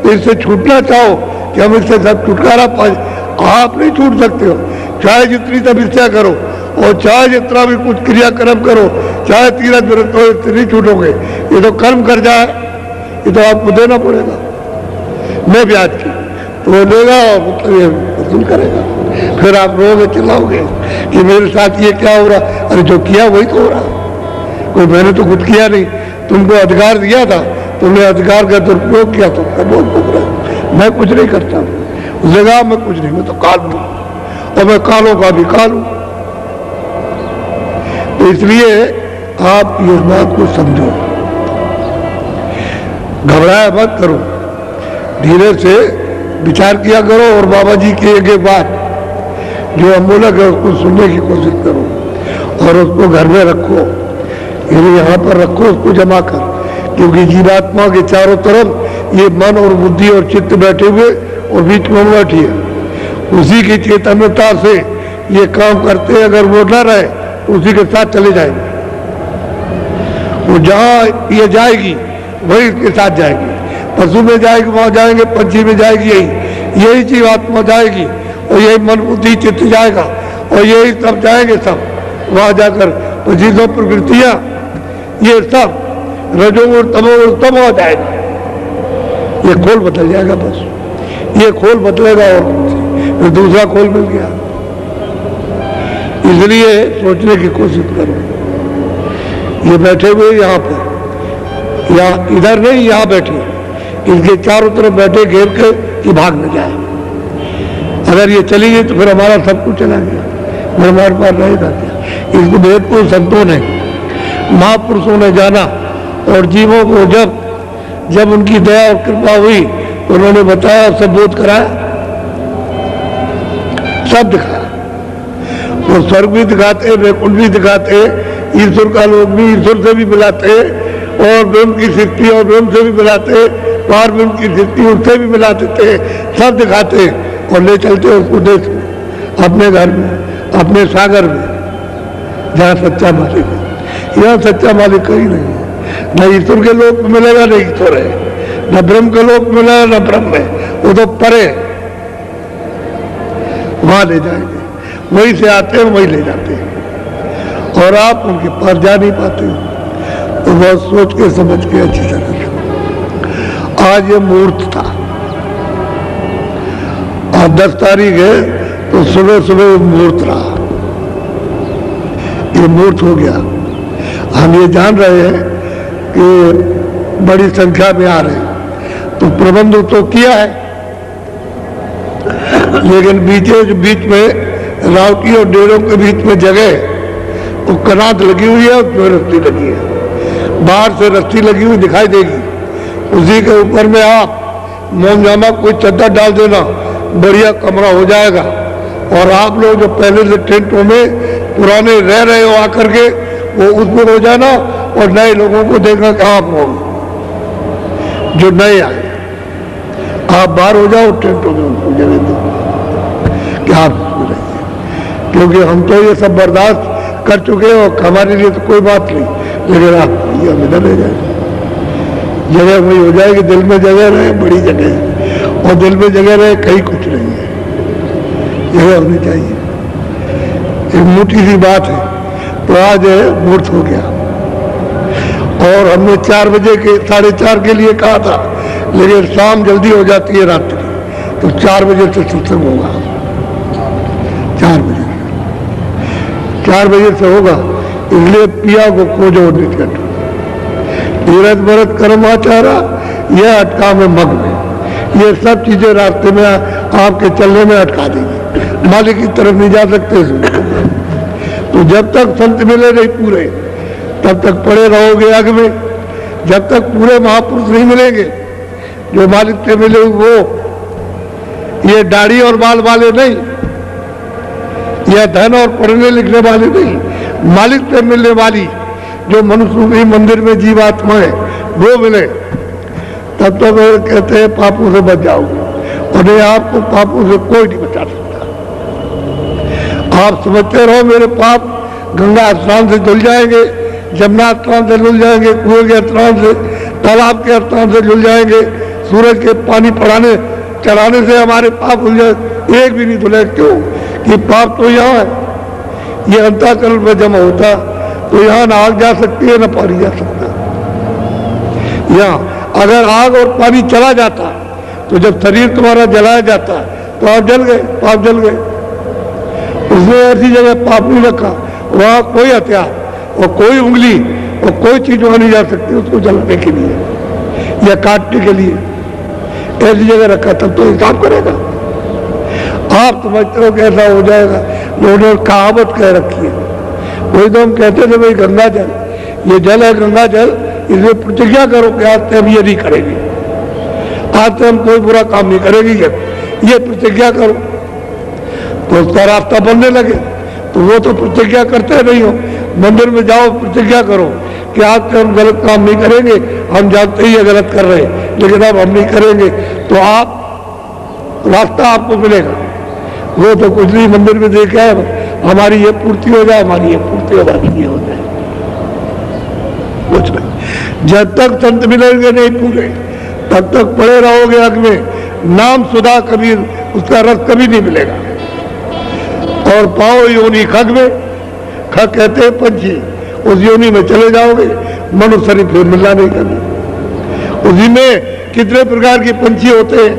तो इससे छूटना चाहो कि हम इससे सब छुटकारा पाए, आप नहीं छूट सकते हो। चाहे जितनी तपस्या करो और चाहे जितना भी कुछ क्रियाक्रम करो, चाहे तीरथ व्रत हो, इससे नहीं छूटोगे। ये तो कर्म कर जाए, ये तो आपको देना पड़ेगा। मैं ब्याज की तो वो लेगा और मतलब ये वसूल करेगा। फिर आप रोगे, चिल्लाओगे कि मेरे साथ ये क्या हो रहा। अरे जो किया वही तो हो रहा, कोई मैंने तो कुछ किया नहीं। तुमको अधिकार दिया था, तुमने अधिकार का दुरुपयोग किया, तो बहुत भोग रहा। मैं कुछ नहीं करता, जगह मैं कुछ नहीं, मैं तो काल हूं और मैं कालों का भी काल हूं। तो इसलिए आप इस बात को समझो, घबराया मत करो, धीरे से विचार किया करो और बाबा जी की एक बात जो अमूलक है उसको सुनने की कोशिश करो और उसको घर में रखो, यानी यहाँ पर रखो उसको जमा कर। क्योंकि जीवात्मा के चारों तरफ ये मन और बुद्धि और चित्त बैठे हुए और बीच में बैठी है। उसी की चैतन्यता से ये काम करते हैं। अगर वो न रहे तो उसी के साथ चले जाएंगे। वो जहाँ ये जाएगी वही इसके साथ जाएगी। पशु में जाएगी वहां जाएंगे, पंछी में जाएगी, यही जीवात्मा जाएगी और यही मन बुद्धि चित्त जाएगा और यही सब जाएंगे। सब वहां जाकर पचीसों प्रकृतियां ये सब रजोगुण तमोगुण सब वहां जाएगा। ये खोल बदल जाएगा, बस ये खोल बदलेगा और दूसरा खोल मिल गया। इसलिए सोचने की कोशिश करो। ये बैठे हुए यहाँ पर, यहाँ इधर नहीं, यहाँ बैठे, इनके चारों तरफ बैठे घेर के कि भाग न जाए। अगर ये चली गई तो फिर हमारा सब कुछ चला गया, फिर हमारे पास रहेगा क्या। इसको वेद को संतों ने, महापुरुषों ने जाना और जीवों को जब उनकी दया और कृपा हुई तो उन्होंने बताया, सब बोध कराया, सब दिखाया। वो स्वर्ग भी दिखाते, वैकुंठ भी दिखाते, ईश्वर का लोग भी ईश्वर से भी मिलाते और ब्रह्म की सृष्टि और ब्रह्म से भी मिलाते, पार ब्रह्म की सृष्टि उससे भी मिला देते, सब दिखाते और ले चलते उसको देश में, अपने घर में, अपने सागर में, जहाँ सच्चा मालिक है। यहाँ सच्चा मालिक कहीं नहीं है। न ईश्वर के लोक में मिलेगा, न ईश्वर है, न ब्रह्म के लोक में मिलेगा, न ब्रह्म है। वो तो परे, वहां ले जाएंगे, वहीं से आते हैं वहीं ले जाते हैं और आप उनके पास जा नहीं पाते हो। तो बहुत सोच के समझ के अच्छी तरह। आज ये मुहूर्त था और 10 तारीख है, तो सुबह सुबह मुहूर्त रहा, ये मुहूर्त हो गया। हम ये जान रहे हैं कि बड़ी संख्या में आ रहे हैं, तो प्रबंध तो किया है, लेकिन बीच में रावटी और डेरों के बीच में जगह वो कनात लगी हुई है, उसमें रस्सी लगी है, बाहर से रस्सी लगी हुई दिखाई देगी, उसी के ऊपर में आप मोमजामा कोई चद्दर डाल देना, बढ़िया कमरा हो जाएगा। और आप लोग जो पहले से टेंटों में पुराने रह रहे हो आकर के, वो उसमें हो जाना और नए लोगों को देखना कि आप हो जो नए आए, आप बाहर हो जाओ टेंटों में, उनको जगह दो कि आप रहिए, क्योंकि हम तो ये सब बर्दाश्त कर चुके हैं और हमारे लिए तो कोई बात नहीं, लेकिन आप ये हमें न रह जाए, जगह वही हो जाएगी, दिल में जगह रहे, बड़ी जगह है, और दिल में जगह रहे कहीं कुछ नहीं है, जगह होनी चाहिए। एक मोटी सी बात है, तो आज मुहूर्त हो गया और हमने 4 बजे के 4:30 के लिए कहा था, लेकिन शाम जल्दी हो जाती है रात्रि, तो 4 बजे से सत्संग होगा, 4 बजे से होगा, इसलिए पिया को खोजो निकट, तीरथ भरत कर्माचारा, यह अटका में मग में, ये सब चीजें रास्ते में आपके चलने में अटका देंगी, मालिक की तरफ नहीं जा सकते। तो जब तक संत मिले नहीं पूरे, तब तक पड़े रहोगे आग में, जब तक पूरे महापुरुष नहीं मिलेंगे, जो मालिक से मिले वो, ये दाढ़ी और बाल वाले नहीं, यह धन और पढ़ने लिखने वाले नहीं, मालिक से मिलने वाली जो मनुष्य के मंदिर में जीवात्मा है वो मिले, तब तक कहते हैं पापों से बच जाओगे, और नहीं आपको पापों से कोई नहीं बचा सकता। आप समझते रहो मेरे पाप गंगा स्नान से धुल जाएंगे, जमुना स्नान से धुल जाएंगे, कुएं के स्नान से, तालाब के स्नान से धुल जाएंगे, सूरज के पानी चढ़ाने से हमारे पाप धुल जाए, एक भी नहीं धुले। क्यों? कि पाप तो यहाँ है, ये अंतःकरण में जमा होता, तो यहाँ ना आग जा सकती है ना पानी जा सकता। यहाँ अगर आग और पानी चला जाता, तो जब शरीर तुम्हारा जलाया जाता तो आप जल गए, पाप जल गए। उसने ऐसी जगह पाप नहीं रखा, वहाँ कोई हथियार और कोई उंगली और कोई चीज वहां नहीं जा सकती उसको जलाने के लिए या काटने के लिए, ऐसी जगह रखा, तब तो हिसाब करेगा। आप समझते हो कि ऐसा हो जाएगा, लोगों ने कहावत कह रखी है, वही तो हम कहते थे भाई गंगा जल, ये जल है गंगा जल, इसमें प्रतिज्ञा करो कि आज से हम ये नहीं करेंगे, आज से हम कोई बुरा काम नहीं करेंगे, ये प्रतिज्ञा करो। तो उसका रास्ता बनने लगे, तो वो तो प्रतिज्ञा करते नहीं हो, मंदिर में जाओ प्रतिज्ञा करो कि आज से हम गलत काम नहीं करेंगे, हम जानते ही ये गलत कर रहे हैं, लेकिन अब हम नहीं करेंगे, तो आप रास्ता आपको मिलेगा। वो तो कुछ नहीं, मंदिर में देखा है हमारी ये पूर्ति हो जाए, हमारी ये पूर्ति हो जाए, ये हो जाए, कुछ नहीं। जब तक संत मिलेंगे नहीं पूरे, तब तक पड़े रहोगे अग में, नाम सुधा कबीर, उसका रस कभी नहीं मिलेगा। और पाओ योनि खग में, खग कहते हैं पंछी, उस योनि में चले जाओगे, मनुष्य शरीर फिर मिलना नहीं कभी। उसी में कितने प्रकार के पंछी होते हैं,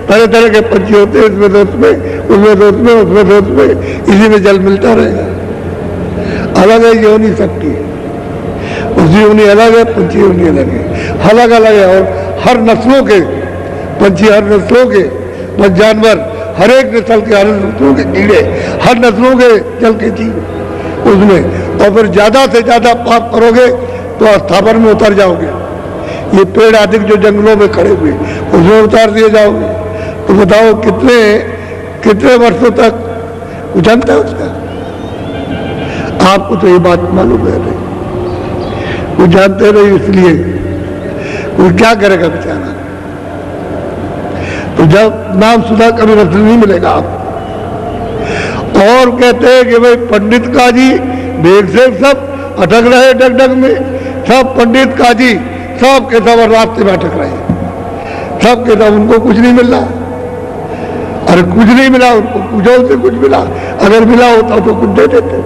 तरह तरह के पंछी होते हैं, इसमें तो उसमें, उसमें तो उसमें, उसमें तो उसमें, इसी में जल मिलता रहेगा। अलग है योनि सबकी, उसी योनि अलग है, पंछी योनि अलग है, अलग अलग है। और हर नस्लों के पंछी, हर नस्लों के जानवर, हर एक नस्ल के, हर नस्लों के कीड़े, हर नस्लों के जल के जीव उसमें। और फिर ज्यादा से ज्यादा पाप करोगे तो स्थावर में उतर जाओगे, ये पेड़ आदि जो जंगलों में खड़े हुए उसमें उतार दिए जाओगे। तो बताओ कितने वर्षों तक जानता है उसका? आपको तो ये बात मालूम है नहीं, वो जानते नहीं, इसलिए वो क्या करेगा बेचारा। तो जब नाम सुधा कभी रस नहीं मिलेगा आप। और कहते हैं कि भाई पंडित काजी वेद से सब अटक रहे डग में, सब पंडित काजी सब के सब रास्ते में अटक रहे, सब के सब, उनको कुछ नहीं मिल रहा। अरे कुछ नहीं मिला, उनको पूछो से कुछ मिला, अगर मिला होता तो कुछ दे देते,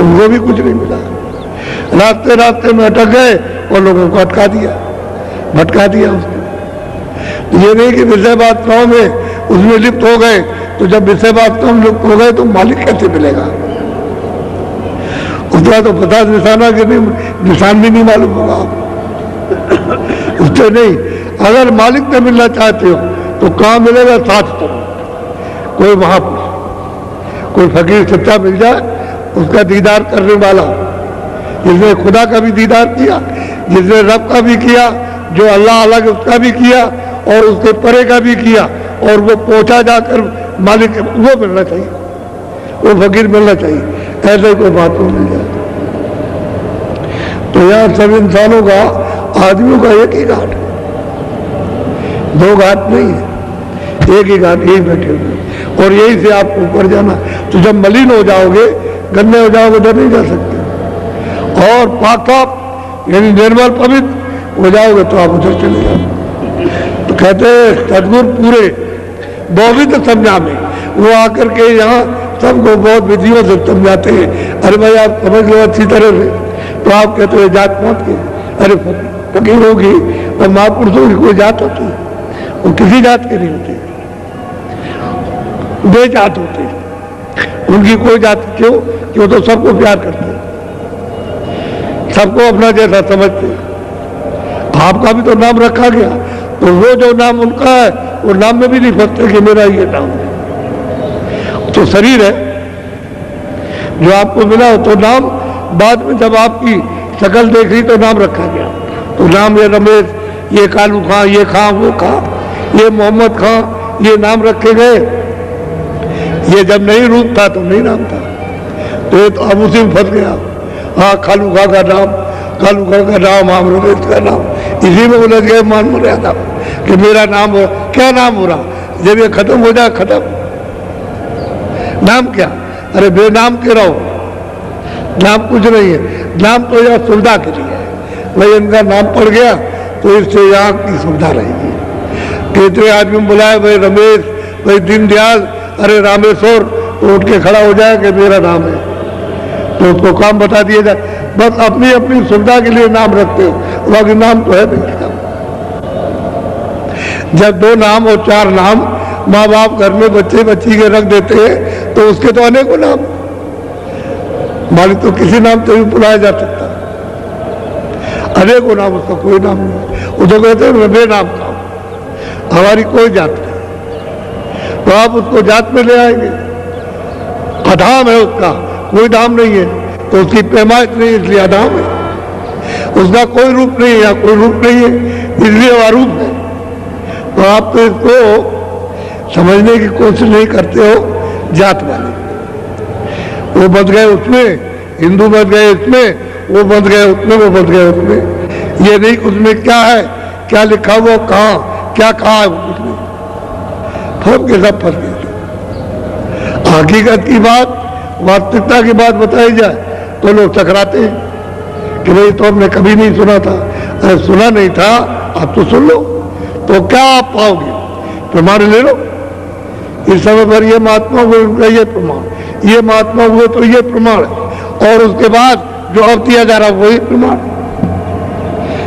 उनको भी कुछ नहीं मिला। रास्ते में अटक गए और लोगों को भटका दिया उसने। ये नहीं कि विषय वासनाओं में उसमें लिप्त हो गए, तो जब विषय वासनाओं में लिप्त हो गए तो मालिक कैसे मिलेगा? उसका तो 50 निशाना के निशान भी नहीं मालूम होगा आपको। उससे नहीं, अगर मालिक से मिलना चाहते हो तो कहाँ मिलेगा? साथ तुम कोई महापुरुष, कोई फकीर सच्चा मिल जाए उसका दीदार करने वाला, जिसने खुदा का भी दीदार किया, जिसने रब का भी किया, जो अल्लाह अलग उसका भी किया और उसके परे का भी किया, और वो पहुंचा जाकर मालिक, वो मिलना चाहिए, वो फकीर मिलना चाहिए। ऐसे कोई बात नहीं मिल जाए। तो यहाँ सब इंसानों का, आदमियों का एक ही घाट है, दो घाट नहीं है, एक ही घाट, यही बैठे हुए, और यही से आपको ऊपर जाना। तो जब मलिन हो जाओगे, गंदे हो जाओगे, उधर नहीं जा सकते, और पाक साफ यानी निर्मल पवित्र हो जाओगे तो आप उधर चले जाओगे। तो कहते हैं सदगुरु पूरे बहुत समझा में, वो आकर के यहाँ सबको बहुत विधियों से समझाते हैं। अरे भाई आप समझ लो अच्छी तरह से, तो आप कहते हो जात पात के, अरे फकीर होगी और महापुरुषों की कोई जात होती है, वो किसी जात के नहीं होते, बेजात होते, उनकी कोई जात क्यों, क्यों तो सबको प्यार करते, सबको अपना जैसा समझते। आपका भी तो नाम रखा गया, तो वो जो नाम उनका है वो नाम में भी नहीं फंसते कि मेरा ये नाम है। तो शरीर है जो आपको मिला, तो नाम बाद में जब आपकी शक्ल देख ली तो नाम रखा गया। तो नाम ये रमेश, ये कालू खां, ये खां, वो खां, ये मोहम्मद खां, ये नाम रखे गए। ये जब नहीं रूप था तो नहीं नाम था, तो ये तो अब उसी में फंस गया। हाँ कालू खां का नाम, कालू खां का नाम, हम रमेश का नाम, इसी में उलझ गए मान मर्यादा कि मेरा नाम हो, क्या नाम हो रहा। जब ये खत्म हो जाए, खत्म नाम क्या, अरे बेनाम के रहो, नाम कुछ नहीं है, नाम तो यह सुविधा के लिए है। भाई इनका नाम पड़ गया तो इससे यहाँ की सुविधा रहेगी। कितने आदमी बुलाए, भाई रमेश, भाई दीनदयाल, अरे रामेश्वर, तो उठ के खड़ा हो जाए कि मेरा नाम है, तो उसको काम बता दिया जाए। बस अपनी अपनी सुविधा के लिए नाम रखते हो, बाकी नाम तो है नहीं। जब दो नाम और चार नाम माँ बाप घर में बच्चे बच्ची के रख देते हैं तो उसके तो अनेकों नाम, मालिक तो किसी नाम से भी बुलाया जा सकता, अनेकों नाम, उसका कोई नाम नहीं। वो तो कहते हैं बेनाम काम, हमारी कोई जात नहीं, तो आप उसको जात में ले आएंगे। अधाम है उसका, कोई नाम नहीं है, तो उसकी पैमाइश नहीं, इसलिए अधाम है। उसका कोई रूप नहीं है, या कोई रूप नहीं है, इसलिए वह रूप है। तो आप तो इसको समझने की कोशिश नहीं करते हो। जात वाले वो बच गए उसमें, हिंदू बच गए इसमें, वो बच गए उसमें, वो बच गए उसमें। ये नहीं उसमें क्या है, क्या लिखा हुआ, कहाँ क्या कहा है, कुछ नहीं, फर्क के सब फर्क है। हकीकत की बात, वास्तविकता की बात बताई जाए तो लोग टकराते हैं कि भाई तो हमने कभी नहीं सुना था। अरे सुना नहीं था, आप तो सुन लो, तो क्या आप पाओगे, प्रमाण ले लो। इस समय पर ये महात्मा हुए, उनका ये प्रमाण, ये महात्मा हुए तो ये प्रमाण, और उसके बाद जो अब दिया जा रहा वही प्रमाण।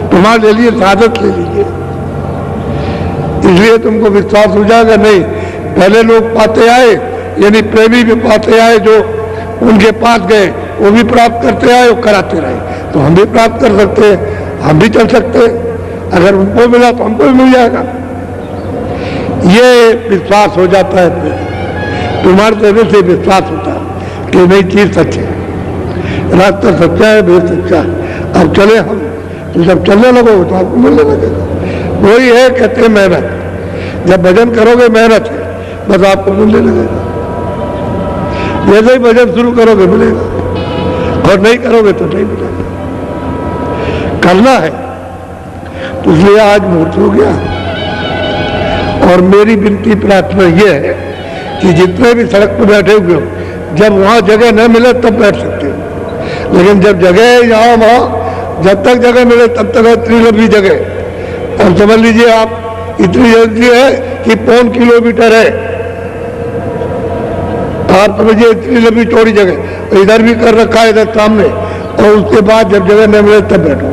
प्रमाण ले लिए, साधक ले लीजिए, इसलिए तुमको विश्वास हो जाएगा। नहीं, पहले लोग पाते आए, यानी प्रेमी भी पाते आए, जो उनके पास गए वो भी प्राप्त करते आए और कराते रहे, तो हम भी प्राप्त कर सकते हैं, हम भी चल सकते हैं। अगर उनको मिला तो हमको भी मिल जाएगा, ये विश्वास हो जाता है। प्रमाण देने से विश्वास होता है कि नई चीज सच है, रास्ता सच्चा है, भेद सच्चा है। अब चले हम, तो जब चलने लगो तो आपको मिलने लगेगा। वही है कहते हैं मेहनत, जब भजन करोगे मेहनत है, बस आपको मिलने लगेगा। जैसे ही भजन शुरू करोगे मिलेगा, और नहीं करोगे तो नहीं मिलेगा। करना है, तो इसलिए आज मुहूर्त हो गया। और मेरी विनती प्रार्थना यह है कि जितने भी सड़क पर बैठे हुए हो, जब वहाँ जगह न मिले तब बैठ सकते हो, लेकिन जब जगह है यहाँ वहाँ, जब तक जगह मिले तब तक इतनी लंबी जगह। और समझ लीजिए आप, इतनी जल्दी है कि 5 किलोमीटर है, आप समझिए इतनी लंबी चौड़ी जगह, इधर भी कर रखा है, इधर सामने, और उसके बाद जब जगह न मिले तब बैठो।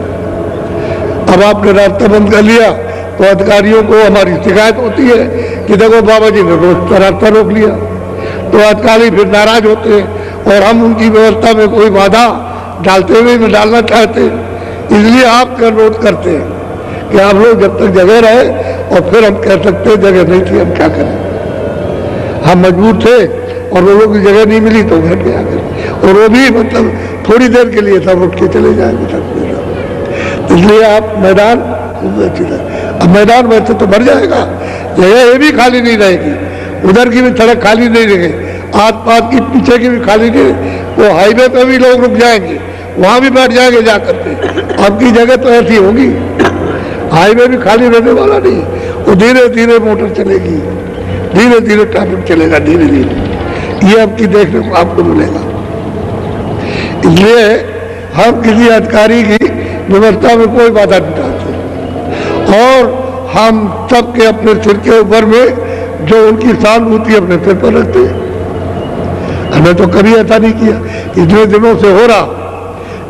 अब आपने रास्ता बंद कर लिया तो अधिकारियों को हमारी शिकायत होती है कि देखो बाबा जी ने रोज रास्ता रोक लिया, तो अधिकारी फिर नाराज होते हैं, और हम उनकी व्यवस्था में कोई बाधा डालते हुए न डालना चाहते। इसलिए आपका अनुरोध करते हैं कि आप लोग जब तक जगह रहे, और फिर हम कह सकते हैं जगह नहीं थी, हम क्या करें, हम मजबूर थे, और लोगों की जगह नहीं मिली तो घर पे आ गए, और वो भी मतलब थोड़ी देर के लिए सब उठ के चले जाएंगे सब। इसलिए आप मैदान अब मैदान वैसे तो भर जाएगा, जगह ये भी खाली नहीं रहेगी, उधर की भी सड़क खाली नहीं रहेगी, आस पास की पीछे की भी खाली नहीं, वो हाईवे पे भी लोग रुक जाएंगे, वहां भी बैठ जाएंगे जा करके। आपकी जगह तो ऐसी होगी, हाईवे भी खाली रहने वाला नहीं, वो धीरे धीरे मोटर चलेगी, धीरे धीरे ट्रैफिक चलेगा, धीरे धीरे ये आपकी देखने को आपको मिलेगा। इसलिए हम किसी अधिकारी की व्यवस्था में कोई बाधा नहीं डालते, और हम सबके अपने सिर के ऊपर में जो उनकी सहानुभूति अपने सिर पर रखते हैं। हमने तो कभी ऐसा नहीं किया, इतने दिनों से हो रहा,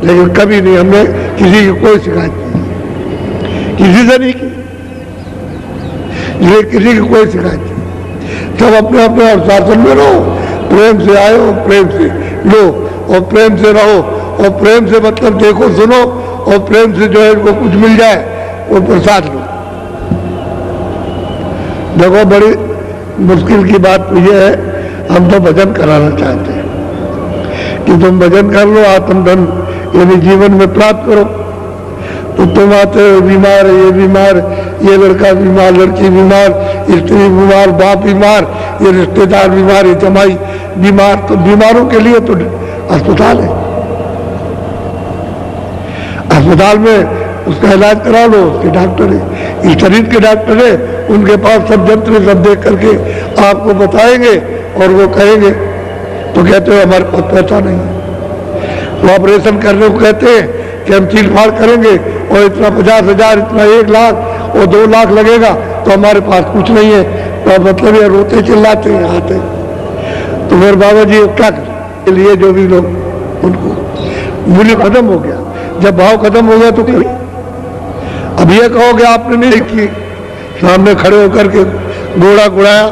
लेकिन कभी नहीं हमने किसी की कोई शिकायत नहीं, किसी से नहीं की, ये किसी की कोई शिकायत नहीं। सब अपने अपने अनुशासन में रहो, प्रेम से आयो, प्रेम से लो, और प्रेम से रहो, और प्रेम से मतलब देखो सुनो, और प्रेम से जो है इनको कुछ मिल जाए वो प्रसाद लो। देखो बड़ी मुश्किल की बात तो ये है, हम तो भजन कराना चाहते हैं कि तुम भजन कर लो, आत्मधन यानी जीवन में प्राप्त करो। तो तुम आते हो बीमार है, ये बीमार, ये लड़का बीमार, लड़की बीमार, स्त्री बीमार, बाप बीमार, ये रिश्तेदार बीमार, ये जमाई बीमार, तो बीमारों के लिए तो अस्पताल है, अस्पताल में उसका इलाज करा लो, उसके डॉक्टर है, इस शरीर के डॉक्टर है, उनके पास सब यंत्र सब देख करके आपको बताएंगे, और वो कहेंगे तो कहते हो हमारे पास पैसा नहीं है, वो ऑपरेशन करने को कहते हैं कि हम चीर फाड़ करेंगे और इतना 50,000, इतना 1 लाख और 2 लाख लगेगा, तो हमारे पास कुछ नहीं है। तो मतलब ये रोते चिल्लाते हैं आते, तो फिर बाबा जी क्या करें, लिए जो भी लोग उनको मूल्य खत्म हो गया, जब भाव खत्म हो गया तो कभी अब ये कहोगे आपने नहीं देखी, सामने खड़े होकर के घोड़ा गुड़ाया,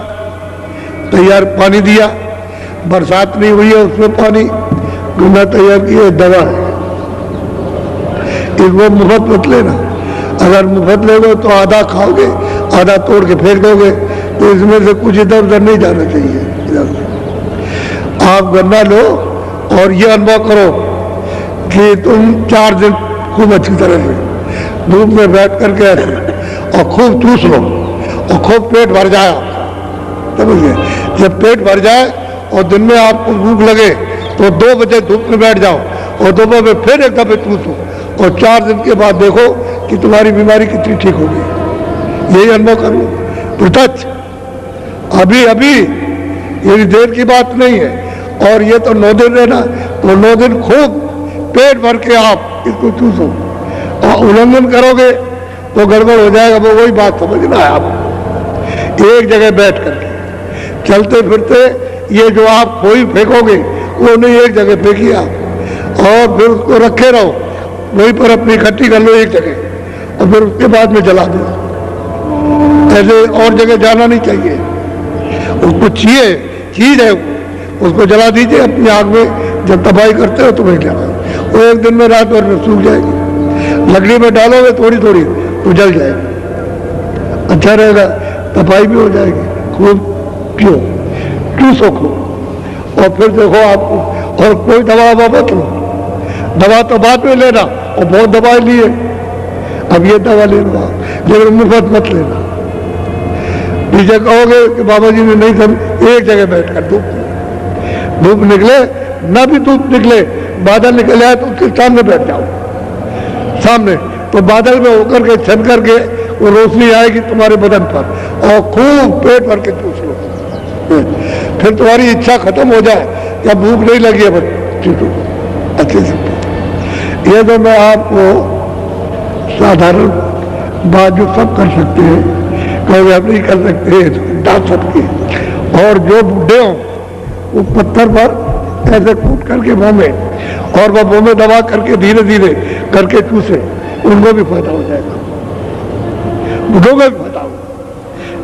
तैयार पानी दिया, बरसात नहीं हुई है उसमें पानी गुना तैयार किया, दवा है, इसको मुफ्त मत लेना। अगर मुफ्त लेगो तो आधा खाओगे, आधा तोड़ के फेंक दोगे, तो इसमें से कुछ इधर उधर नहीं जाना चाहिए। इधर आप गन्ना लो और ये अनुभव करो कि तुम 4 दिन खूब अच्छी तरह से धूप में बैठ करके ऐसे और खूब चूस लो और खूब पेट भर जाए, समझिए। जब पेट भर जाए और दिन में आपको भूख लगे तो 2 बजे धूप में बैठ जाओ और दोपहर में फिर एक दफे चूसो, और 4 दिन के बाद देखो कि तुम्हारी बीमारी कितनी ठीक होगी। यही अनुभव करो प्रत्यक्ष, अभी अभी, ये देर की बात नहीं है। और ये तो 9 दिन रहना, तो 9 दिन खूब पेट भर के आप इसको चूसो, और उल्लंघन करोगे तो गड़बड़ हो जाएगा। वो वही बात समझना है, आप एक जगह बैठ करके चलते फिरते ये जो आप खोई फेंकोगे वो नहीं, एक जगह फेंकिए आप और फिर उसको रखे रहो, वहीं पर अपनी इकट्ठी कर लो एक जगह, और फिर उसके बाद में जला दो। ऐसे और जगह जाना नहीं चाहिए, उसको चीज है, उसको जला दीजिए अपनी आग में, जब तबाही करते हो तो वही जलाओ, वो एक दिन में रात भर में सूख जाएगी। लकड़ी में डालोगे थोड़ी थोड़ी तो जल जाएगी, अच्छा रहेगा, तपाई भी हो जाएगी। खूब पियो, चूसो खूब, और फिर देखो आपको, और कोई दवा मत लो, दवा तो बाद में लेना, और बहुत दवाई लिए, अब ये दवा लेना, लेकिन मुफ्त मत लेना। पीछे कहोगे कि बाबा जी ने नहीं समझ, एक जगह बैठकर धूप निकले ना भी धूप निकले, बादल निकल आए तो उसके सामने बैठ जाओ, सामने, तो बादल में होकर के छन करके वो रोशनी आएगी तुम्हारे बदन पर, और खूब पेट भर के चूस लो, फिर तुम्हारी इच्छा खत्म हो जाए, क्या भूख नहीं लगी है बच्चे अच्छे से। ये तो मैं आपको साधारण बात जो सब कर सकते हैं, कभी आप नहीं कर सकते, डाल सकते। और जो बूढ़े हों वो पत्थर पर ऐसे कूट करके मुंह में, और वह मुंह में दबा करके धीरे धीरे करके चूसे, उनको भी फायदा हो जाएगा, बूढ़ों को भी फायदा हो।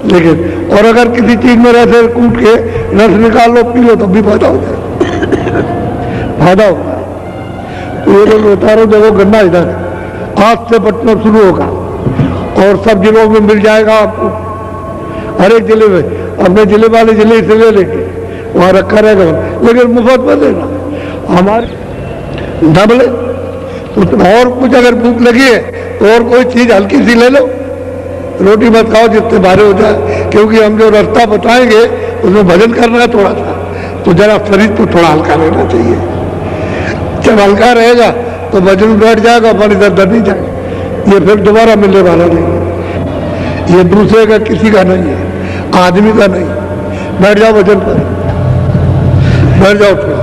लेकिन और अगर किसी चीज में ऐसे कूट के रस निकाल लो, पी लो, तब भी फायदा हो जाएगा, फायदा होगा। तो ये लोग उतारो, देखो गन्ना इधर आज से बटना शुरू होगा, और सब जिलों में मिल जाएगा आपको, हर एक जिले में। अपने जिले वाले जिले से ले लेंगे, वहां रखा रहेगा, लेकिन मुफ्त में देना। हमारे डबल और कुछ अगर भूख लगी है तो और कोई चीज हल्की सी ले लो, रोटी मत खाओ जितने भारे हो जाए, क्योंकि हम जो रास्ता बताएंगे उसमें भजन करना है थोड़ा सा, तो जरा शरीर को थोड़ा हल्का रहना चाहिए। जब हल्का रहेगा तो वजन में बैठ जाएगा, बड़ी दर्द नहीं जाएगा, ये फिर दोबारा मिलने वाला नहीं है। ये दूसरे का किसी का नहीं है, आदमी का नहीं। बैठ जाओ वजन पर, बैठ जाओ थोड़ा।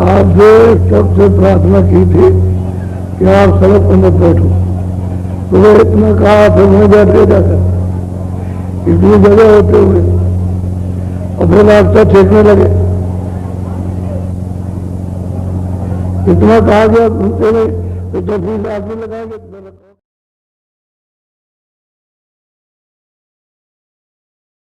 आपसे सबसे प्रार्थना की थी कि आप सड़क पर मत बैठो, तो वो इतना कहा फिर मैं बैठे जाकर इतनी जगह होते हुए और फिर रास्ता छेकने लगे। इतना कहा गया सुनते नहीं तो फिर आदमी लगाएंगे।